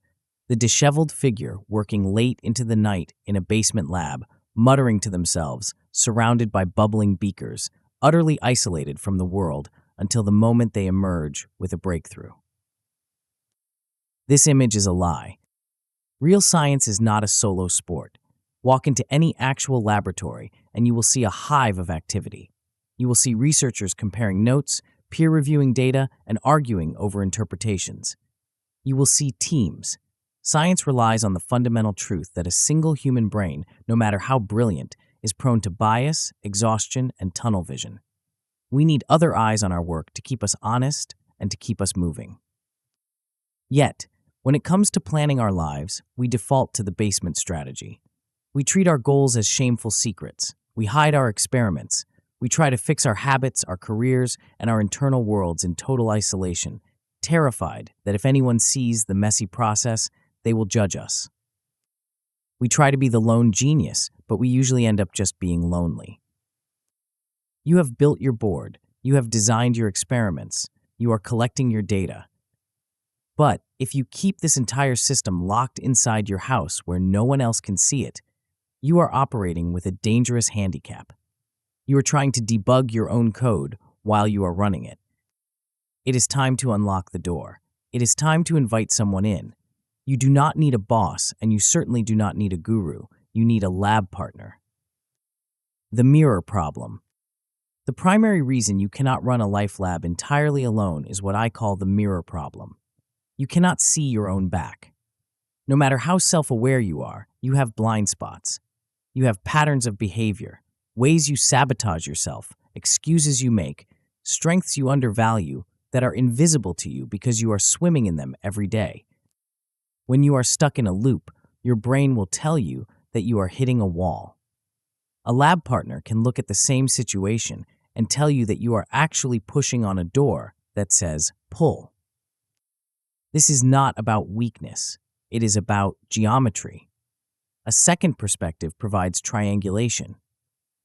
the disheveled figure working late into the night in a basement lab, muttering to themselves, surrounded by bubbling beakers, utterly isolated from the world until the moment they emerge with a breakthrough. This image is a lie. Real science is not a solo sport. Walk into any actual laboratory and you will see a hive of activity. You will see researchers comparing notes, peer-reviewing data, and arguing over interpretations. You will see teams. Science relies on the fundamental truth that a single human brain, no matter how brilliant, is prone to bias, exhaustion, and tunnel vision. We need other eyes on our work to keep us honest and to keep us moving. Yet, when it comes to planning our lives, we default to the basement strategy. We treat our goals as shameful secrets. We hide our experiments. We try to fix our habits, our careers, and our internal worlds in total isolation, terrified that if anyone sees the messy process, they will judge us. We try to be the lone genius, but we usually end up just being lonely. You have built your board. You have designed your experiments. You are collecting your data. But if you keep this entire system locked inside your house where no one else can see it, you are operating with a dangerous handicap. You are trying to debug your own code while you are running it. It is time to unlock the door. It is time to invite someone in. You do not need a boss, and you certainly do not need a guru. You need a lab partner. The mirror problem. The primary reason you cannot run a life lab entirely alone is what I call the mirror problem. You cannot see your own back. No matter how self-aware you are, you have blind spots. You have patterns of behavior, ways you sabotage yourself, excuses you make, strengths you undervalue, that are invisible to you because you are swimming in them every day. When you are stuck in a loop, your brain will tell you that you are hitting a wall. A lab partner can look at the same situation and tell you that you are actually pushing on a door that says pull. This is not about weakness. It is about geometry. A second perspective provides triangulation.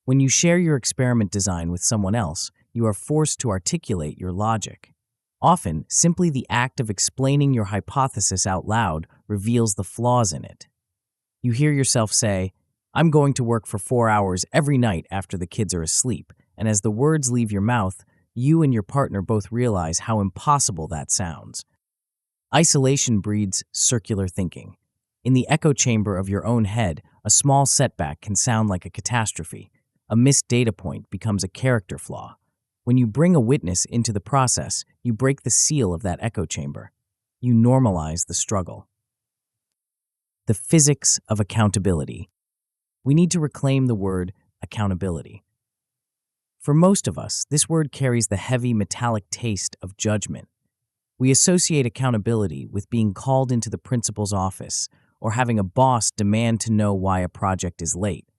When you share your experiment design with someone else, you are forced to articulate your logic. Often, simply the act of explaining your hypothesis out loud reveals the flaws in it. You hear yourself say, "I'm going to work for 4 hours every night after the kids are asleep," and as the words leave your mouth, you and your partner both realize how impossible that sounds. Isolation breeds circular thinking. In the echo chamber of your own head, a small setback can sound like a catastrophe. A missed data point becomes a character flaw. When you bring a witness into the process, you break the seal of that echo chamber. You normalize the struggle. The physics of accountability. We need to reclaim the word accountability. For most of us, this word carries the heavy metallic taste of judgment. We associate accountability with being called into the principal's office or having a boss demand to know why a project is late.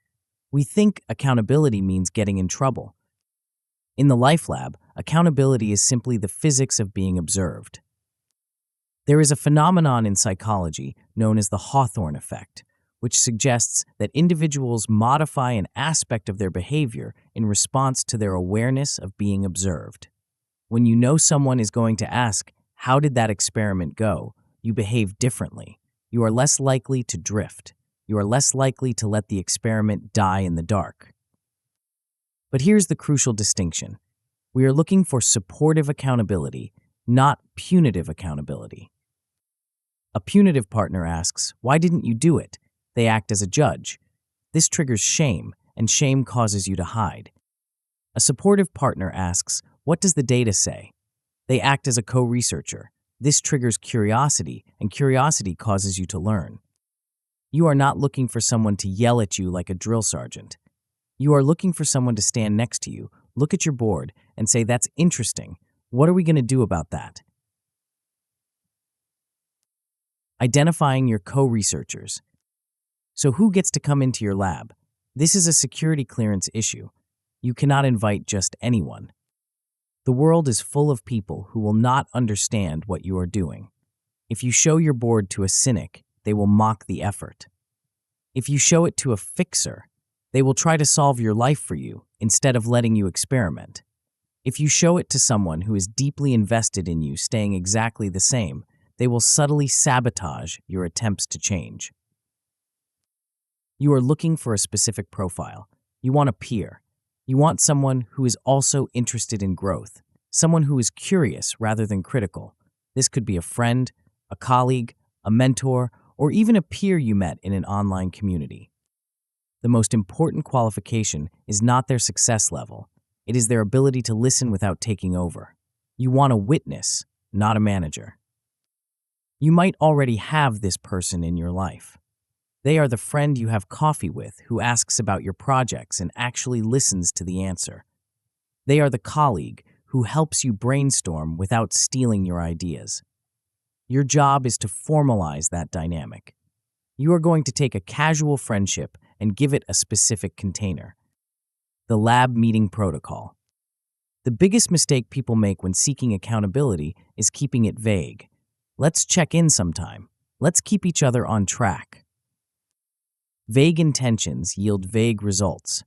We think accountability means getting in trouble. In the Life Lab, accountability is simply the physics of being observed. There is a phenomenon in psychology known as the Hawthorne effect, which suggests that individuals modify an aspect of their behavior in response to their awareness of being observed. When you know someone is going to ask, "How did that experiment go?" you behave differently. You are less likely to drift. You are less likely to let the experiment die in the dark. But here's the crucial distinction. We are looking for supportive accountability, not punitive accountability. A punitive partner asks, "Why didn't you do it?" They act as a judge. This triggers shame, and shame causes you to hide. A supportive partner asks, "What does the data say?" They act as a co-researcher. This triggers curiosity, and curiosity causes you to learn. You are not looking for someone to yell at you like a drill sergeant. You are looking for someone to stand next to you, look at your board, and say, "That's interesting. What are we going to do about that?" Identifying your co-researchers. So who gets to come into your lab? This is a security clearance issue. You cannot invite just anyone. The world is full of people who will not understand what you are doing. If you show your board to a cynic, they will mock the effort. If you show it to a fixer, they will try to solve your life for you instead of letting you experiment. If you show it to someone who is deeply invested in you staying exactly the same, they will subtly sabotage your attempts to change. You are looking for a specific profile. You want a peer. You want someone who is also interested in growth, someone who is curious rather than critical. This could be a friend, a colleague, a mentor, or even a peer you met in an online community. The most important qualification is not their success level. It is their ability to listen without taking over. You want a witness, not a manager. You might already have this person in your life. They are the friend you have coffee with who asks about your projects and actually listens to the answer. They are the colleague who helps you brainstorm without stealing your ideas. Your job is to formalize that dynamic. You are going to take a casual friendship and give it a specific container. The lab meeting protocol. The biggest mistake people make when seeking accountability is keeping it vague. Let's check in sometime. Let's keep each other on track. Vague intentions yield vague results.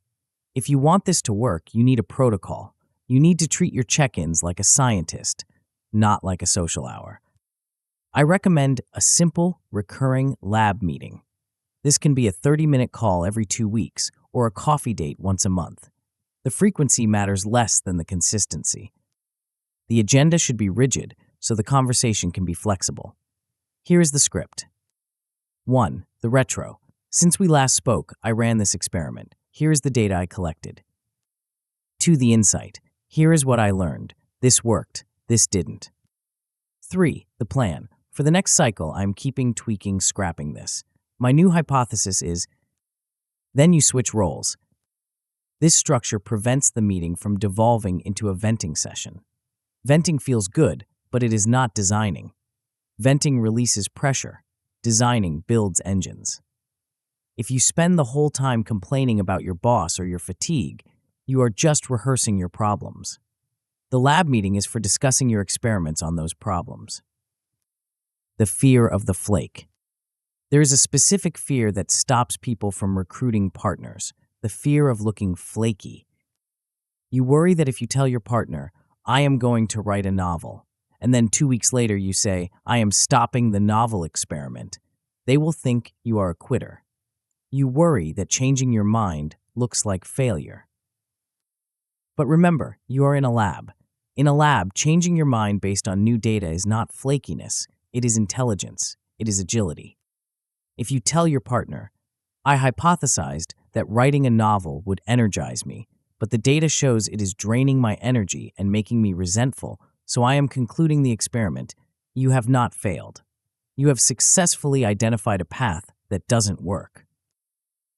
If you want this to work, you need a protocol. You need to treat your check-ins like a scientist, not like a social hour. I recommend a simple, recurring lab meeting. This can be a 30-minute call every 2 weeks or a coffee date once a month. The frequency matters less than the consistency. The agenda should be rigid so the conversation can be flexible. Here is the script. 1. The retro. Since we last spoke, I ran this experiment. Here is the data I collected. 2. The insight. Here is what I learned. This worked. This didn't. 3. The plan. For the next cycle, I'm keeping, tweaking, scrapping this. My new hypothesis is, then you switch roles. This structure prevents the meeting from devolving into a venting session. Venting feels good, but it is not designing. Venting releases pressure. Designing builds engines. If you spend the whole time complaining about your boss or your fatigue, you are just rehearsing your problems. The lab meeting is for discussing your experiments on those problems. The fear of the flake. There is a specific fear that stops people from recruiting partners, the fear of looking flaky. You worry that if you tell your partner, "I am going to write a novel," and then 2 weeks later you say, "I am stopping the novel experiment," they will think you are a quitter. You worry that changing your mind looks like failure. But remember, you are in a lab. In a lab, changing your mind based on new data is not flakiness, it is intelligence, it is agility. If you tell your partner, "I hypothesized that writing a novel would energize me, but the data shows it is draining my energy and making me resentful, so I am concluding the experiment," you have not failed. You have successfully identified a path that doesn't work.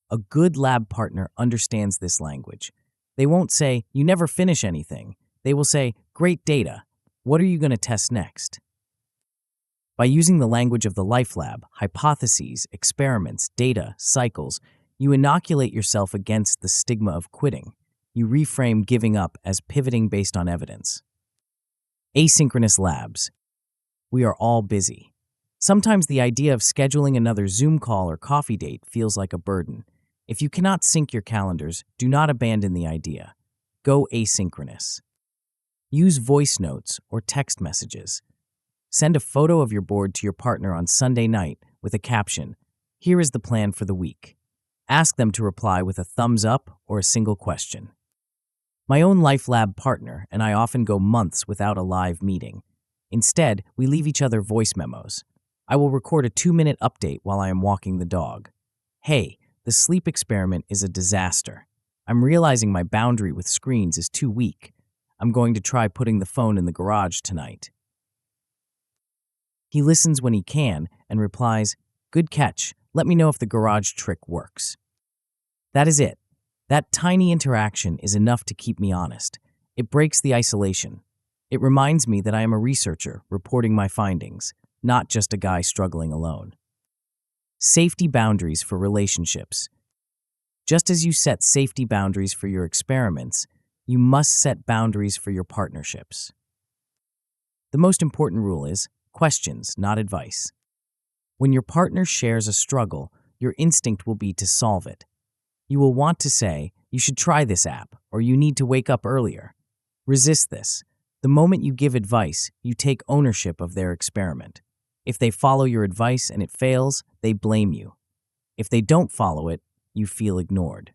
A good lab partner understands this language. They won't say, "You never finish anything." They will say, "Great data. What are you going to test next?" By using the language of the Life Lab, hypotheses, experiments, data, cycles, you inoculate yourself against the stigma of quitting. You reframe giving up as pivoting based on evidence. Asynchronous labs. We are all busy. Sometimes the idea of scheduling another Zoom call or coffee date feels like a burden. If you cannot sync your calendars, do not abandon the idea. Go asynchronous. Use voice notes or text messages. Send a photo of your board to your partner on Sunday night with a caption, "Here is the plan for the week." Ask them to reply with a thumbs up or a single question. My own Life Lab partner and I often go months without a live meeting. Instead, we leave each other voice memos. I will record a 2-minute update while I am walking the dog. "Hey, the sleep experiment is a disaster. I'm realizing my boundary with screens is too weak. I'm going to try putting the phone in the garage tonight." He listens when he can and replies, "Good catch. Let me know if the garage trick works." That is it. That tiny interaction is enough to keep me honest. It breaks the isolation. It reminds me that I am a researcher reporting my findings, not just a guy struggling alone. Safety boundaries for relationships. Just as you set safety boundaries for your experiments, you must set boundaries for your partnerships. The most important rule is questions, not advice. When your partner shares a struggle, your instinct will be to solve it. You will want to say, "You should try this app," or "You need to wake up earlier." Resist this. The moment you give advice, you take ownership of their experiment. If they follow your advice and it fails, they blame you. If they don't follow it, you feel ignored.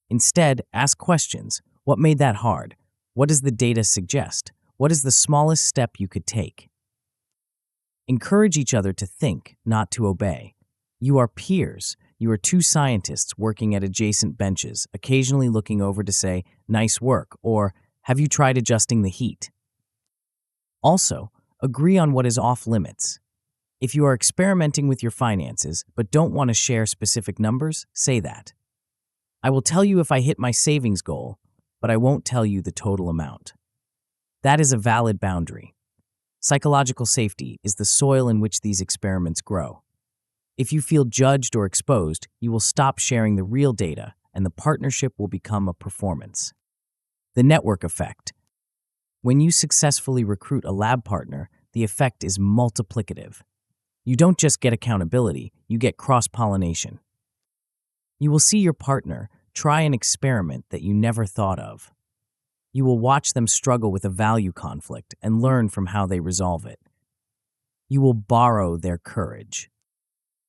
Instead, ask questions. What made that hard? What does the data suggest? What is the smallest step you could take? Encourage each other to think, not to obey. You are peers. You are two scientists working at adjacent benches, occasionally looking over to say, "Nice work," or "Have you tried adjusting the heat?" Also, agree on what is off limits. If you are experimenting with your finances but don't want to share specific numbers, say that. "I will tell you if I hit my savings goal, but I won't tell you the total amount." That is a valid boundary. Psychological safety is the soil in which these experiments grow. If you feel judged or exposed, you will stop sharing the real data and the partnership will become a performance. The network effect. When you successfully recruit a lab partner, the effect is multiplicative. You don't just get accountability, you get cross-pollination. You will see your partner try an experiment that you never thought of. You will watch them struggle with a value conflict and learn from how they resolve it. You will borrow their courage.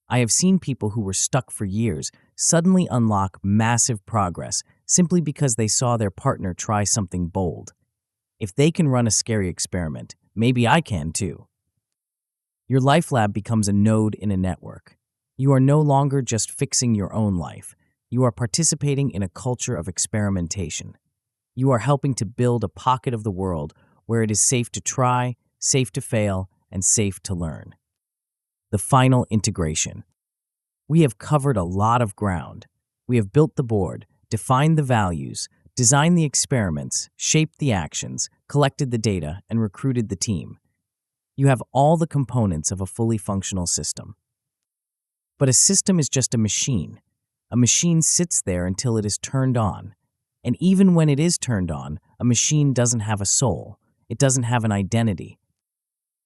I have seen people who were stuck for years suddenly unlock massive progress simply because they saw their partner try something bold. If they can run a scary experiment, maybe I can too. Your Life Lab becomes a node in a network. You are no longer just fixing your own life. You are participating in a culture of experimentation. You are helping to build a pocket of the world where it is safe to try, safe to fail, and safe to learn. The final integration. We have covered a lot of ground. We have built the board, defined the values, designed the experiments, shaped the actions, collected the data, and recruited the team. You have all the components of a fully functional system. But a system is just a machine. A machine sits there until it is turned on. And even when it is turned on, a machine doesn't have a soul. It doesn't have an identity.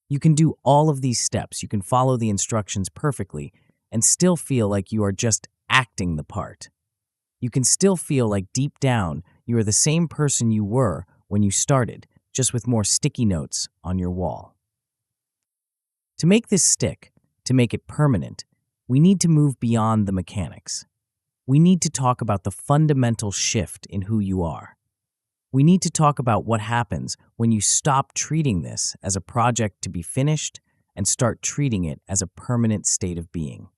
You can do all of these steps. You can follow the instructions perfectly and still feel like you are just acting the part. You can still feel like deep down you are the same person you were when you started, just with more sticky notes on your wall. To make this stick, to make it permanent, we need to move beyond the mechanics. We need to talk about the fundamental shift in who you are. We need to talk about what happens when you stop treating this as a project to be finished and start treating it as a permanent state of being.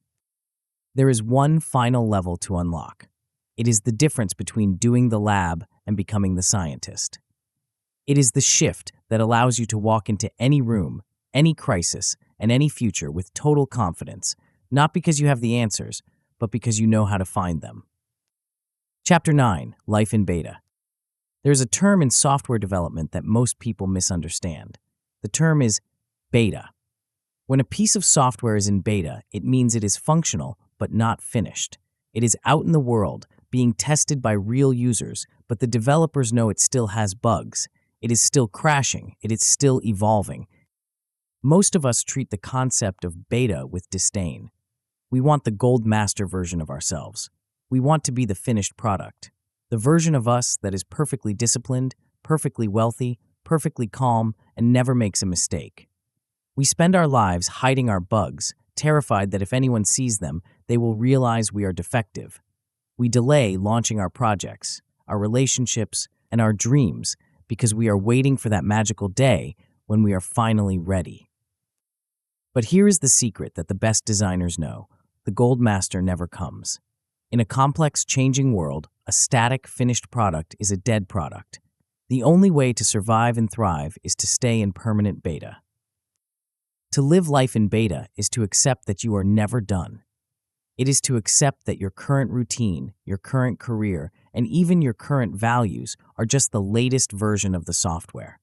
There is one final level to unlock. It is the difference between doing the lab and becoming the scientist. It is the shift that allows you to walk into any room, any crisis, and any future with total confidence, not because you have the answers, but because you know how to find them. Chapter 9, Life in Beta. There's a term in software development that most people misunderstand. The term is beta. When a piece of software is in beta, it means it is functional but not finished. It is out in the world, being tested by real users, but the developers know it still has bugs. It is still crashing. It is still evolving. Most of us treat the concept of beta with disdain. We want the gold master version of ourselves. We want to be the finished product. The version of us that is perfectly disciplined, perfectly wealthy, perfectly calm, and never makes a mistake. We spend our lives hiding our bugs, terrified that if anyone sees them, they will realize we are defective. We delay launching our projects, our relationships, and our dreams because we are waiting for that magical day when we are finally ready. But here is the secret that the best designers know. The gold master never comes. In a complex, changing world, a static, finished product is a dead product. The only way to survive and thrive is to stay in permanent beta. To live life in beta is to accept that you are never done. It is to accept that your current routine, your current career, and even your current values are just the latest version of the software.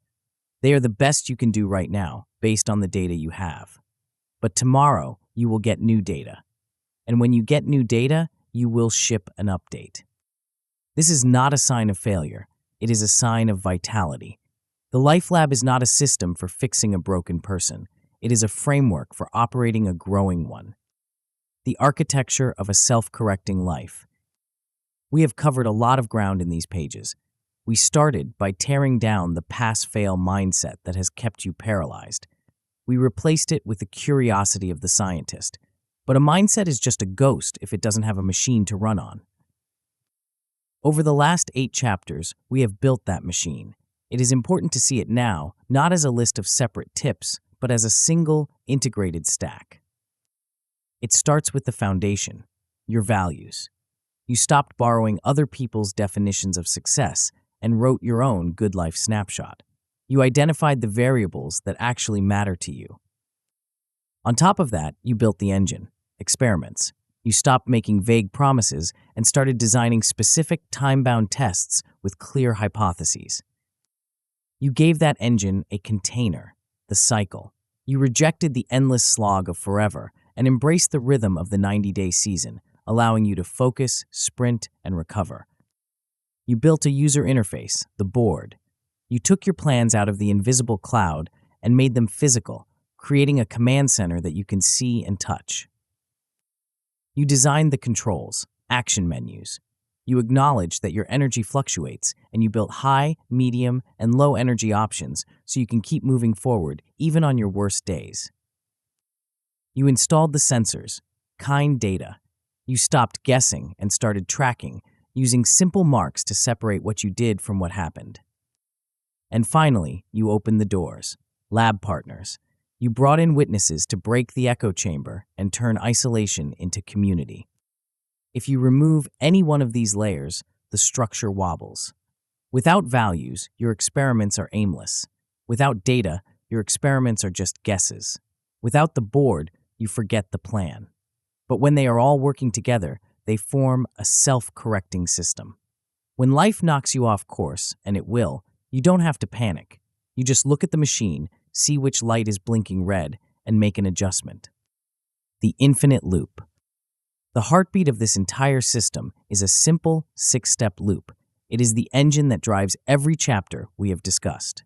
They are the best you can do right now, based on the data you have. But tomorrow, you will get new data. And when you get new data, you will ship an update. This is not a sign of failure. It is a sign of vitality. The Life Lab is not a system for fixing a broken person. It is a framework for operating a growing one. The architecture of a self-correcting life. We have covered a lot of ground in these pages. We started by tearing down the pass-fail mindset that has kept you paralyzed. We replaced it with the curiosity of the scientist. But a mindset is just a ghost if it doesn't have a machine to run on. Over the last 8 chapters, we have built that machine. It is important to see it now, not as a list of separate tips, but as a single, integrated stack. It starts with the foundation, your values. You stopped borrowing other people's definitions of success and wrote your own good life snapshot. You identified the variables that actually matter to you. On top of that, you built the engine. Experiments. You stopped making vague promises and started designing specific time-bound tests with clear hypotheses. You gave that engine a container, the cycle. You rejected the endless slog of forever and embraced the rhythm of the 90-day season, allowing you to focus, sprint, and recover. You built a user interface, the board. You took your plans out of the invisible cloud and made them physical, creating a command center that you can see and touch. You designed the controls, action menus. You acknowledged that your energy fluctuates, and you built high, medium, and low energy options so you can keep moving forward even on your worst days. You installed the sensors, kind data. You stopped guessing and started tracking, using simple marks to separate what you did from what happened. And finally, you opened the doors, lab partners. You brought in witnesses to break the echo chamber and turn isolation into community. If you remove any one of these layers, the structure wobbles. Without values, your experiments are aimless. Without data, your experiments are just guesses. Without the board, you forget the plan. But when they are all working together, they form a self-correcting system. When life knocks you off course, and it will, you don't have to panic. You just look at the machine, see which light is blinking red, and make an adjustment. The infinite loop. The heartbeat of this entire system is a simple 6-step loop. It is the engine that drives every chapter we have discussed.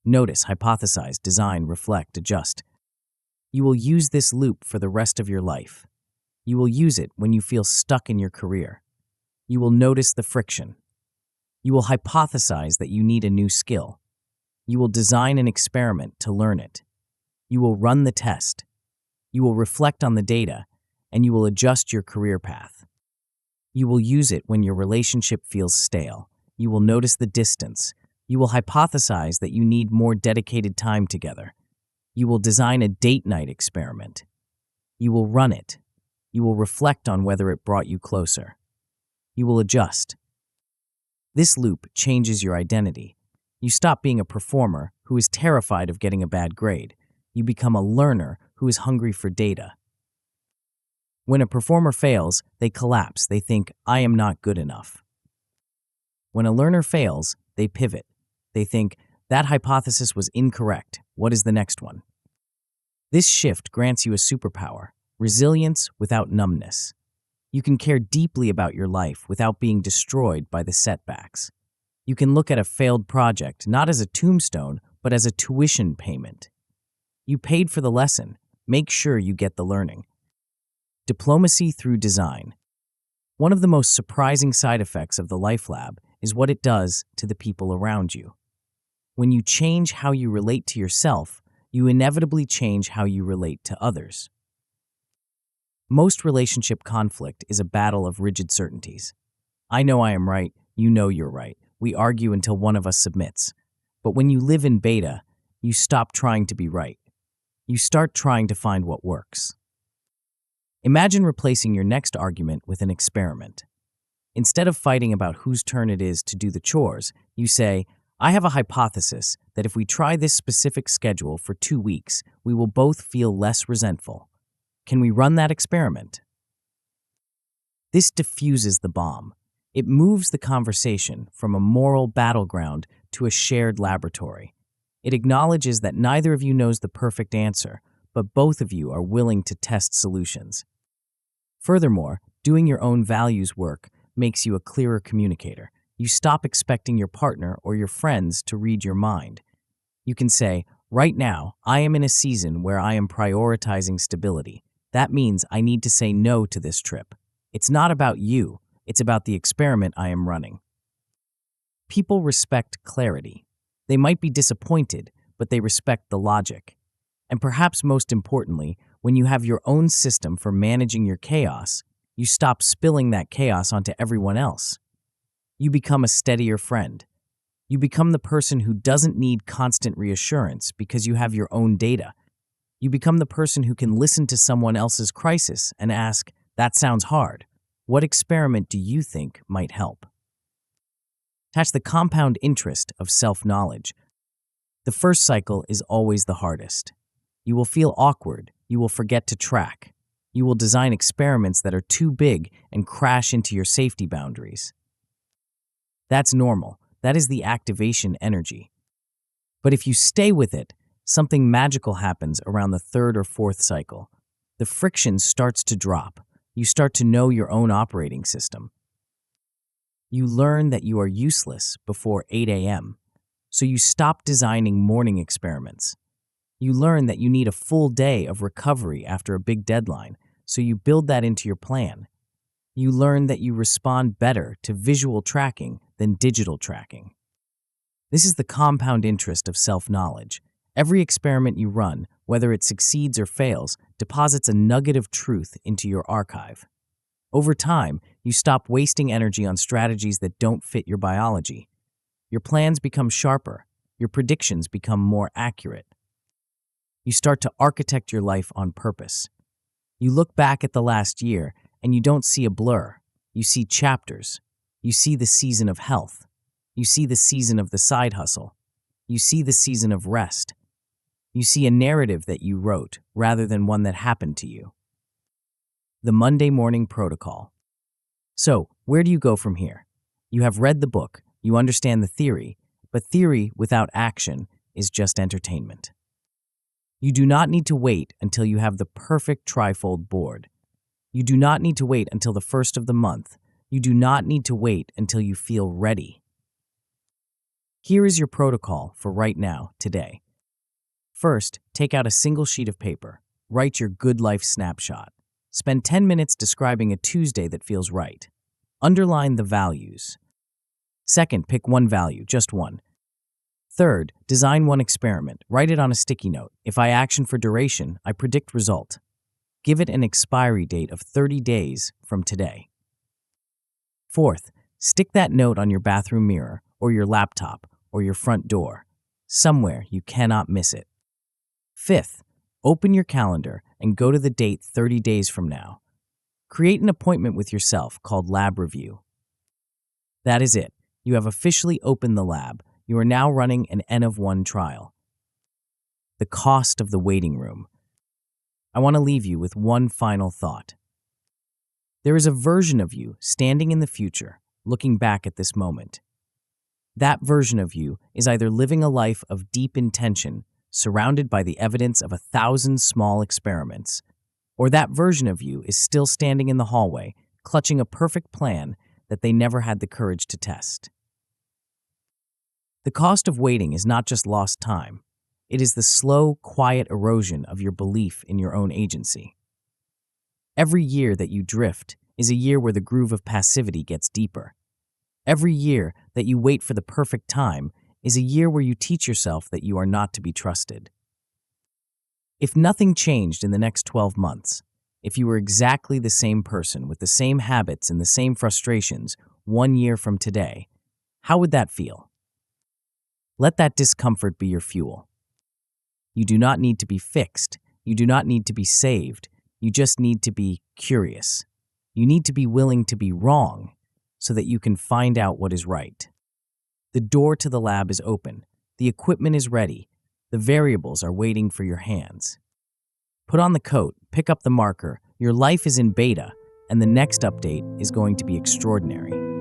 Notice, hypothesize, design, reflect, adjust. You will use this loop for the rest of your life. You will use it when you feel stuck in your career. You will notice the friction. You will hypothesize that you need a new skill. You will design an experiment to learn it. You will run the test. You will reflect on the data, and you will adjust your career path. You will use it when your relationship feels stale. You will notice the distance. You will hypothesize that you need more dedicated time together. You will design a date night experiment. You will run it. You will reflect on whether it brought you closer. You will adjust. This loop changes your identity. You stop being a performer who is terrified of getting a bad grade. You become a learner who is hungry for data. When a performer fails, they collapse. They think, I am not good enough. When a learner fails, they pivot. They think, that hypothesis was incorrect. What is the next one? This shift grants you a superpower, resilience without numbness. You can care deeply about your life without being destroyed by the setbacks. You can look at a failed project not as a tombstone, but as a tuition payment. You paid for the lesson. Make sure you get the learning. Diplomacy through design. One of the most surprising side effects of the Life Lab is what it does to the people around you. When you change how you relate to yourself, you inevitably change how you relate to others. Most relationship conflict is a battle of rigid certainties. I know I am right, you know you're right. We argue until one of us submits. But when you live in beta, you stop trying to be right. You start trying to find what works. Imagine replacing your next argument with an experiment. Instead of fighting about whose turn it is to do the chores, you say, I have a hypothesis that if we try this specific schedule for 2 weeks, we will both feel less resentful. Can we run that experiment? This diffuses the bomb. It moves the conversation from a moral battleground to a shared laboratory. It acknowledges that neither of you knows the perfect answer, but both of you are willing to test solutions. Furthermore, doing your own values work makes you a clearer communicator. You stop expecting your partner or your friends to read your mind. You can say, right now, I am in a season where I am prioritizing stability. That means I need to say no to this trip. It's not about you. It's about the experiment I am running. People respect clarity. They might be disappointed, but they respect the logic. And perhaps most importantly, when you have your own system for managing your chaos, you stop spilling that chaos onto everyone else. You become a steadier friend. You become the person who doesn't need constant reassurance because you have your own data. You become the person who can listen to someone else's crisis and ask, that sounds hard. What experiment do you think might help? Attach the compound interest of self-knowledge. The first cycle is always the hardest. You will feel awkward. You will forget to track. You will design experiments that are too big and crash into your safety boundaries. That's normal. That is the activation energy. But if you stay with it, something magical happens around the third or fourth cycle. The friction starts to drop. You start to know your own operating system. You learn that you are useless before 8 a.m., so you stop designing morning experiments. You learn that you need a full day of recovery after a big deadline, so you build that into your plan. You learn that you respond better to visual tracking than digital tracking. This is the compound interest of self-knowledge. Every experiment you run, whether it succeeds or fails, deposits a nugget of truth into your archive. Over time, you stop wasting energy on strategies that don't fit your biology. Your plans become sharper. Your predictions become more accurate. You start to architect your life on purpose. You look back at the last year, and you don't see a blur. You see chapters. You see the season of health. You see the season of the side hustle. You see the season of rest. You see a narrative that you wrote rather than one that happened to you. The Monday Morning Protocol. So, where do you go from here? You have read the book, you understand the theory, But theory without action is just entertainment. You do not need to wait until you have the perfect trifold board. You do not need to wait until the first of the month. You do not need to wait until you feel ready. Here is your protocol for right now, today. First, take out a single sheet of paper. Write your good life snapshot. Spend 10 minutes describing a Tuesday that feels right. Underline the values. Second, pick one value, just one. Third, design one experiment. Write it on a sticky note. If I action for duration, I predict result. Give it an expiry date of 30 days from today. Fourth, stick that note on your bathroom mirror or your laptop or your front door, somewhere you cannot miss it. Fifth, open your calendar and go to the date 30 days from now. Create an appointment with yourself called Lab Review. That is it. You have officially opened the lab. You are now running an N of 1 trial. The cost of the waiting room. I want to leave you with one final thought. There is a version of you standing in the future, looking back at this moment. That version of you is either living a life of deep intention, surrounded by the evidence of 1,000 small experiments, or that version of you is still standing in the hallway, clutching a perfect plan that they never had the courage to test. The cost of waiting is not just lost time. It is the slow, quiet erosion of your belief in your own agency. Every year that you drift is a year where the groove of passivity gets deeper. Every year that you wait for the perfect time is a year where you teach yourself that you are not to be trusted. If nothing changed in the next 12 months, if you were exactly the same person with the same habits and the same frustrations 1 year from today, how would that feel? Let that discomfort be your fuel. You do not need to be fixed. You do not need to be saved. You just need to be curious. You need to be willing to be wrong so that you can find out what is right. The door to the lab is open. The equipment is ready. The variables are waiting for your hands. Put on the coat, pick up the marker. Your life is in beta, and the next update is going to be extraordinary.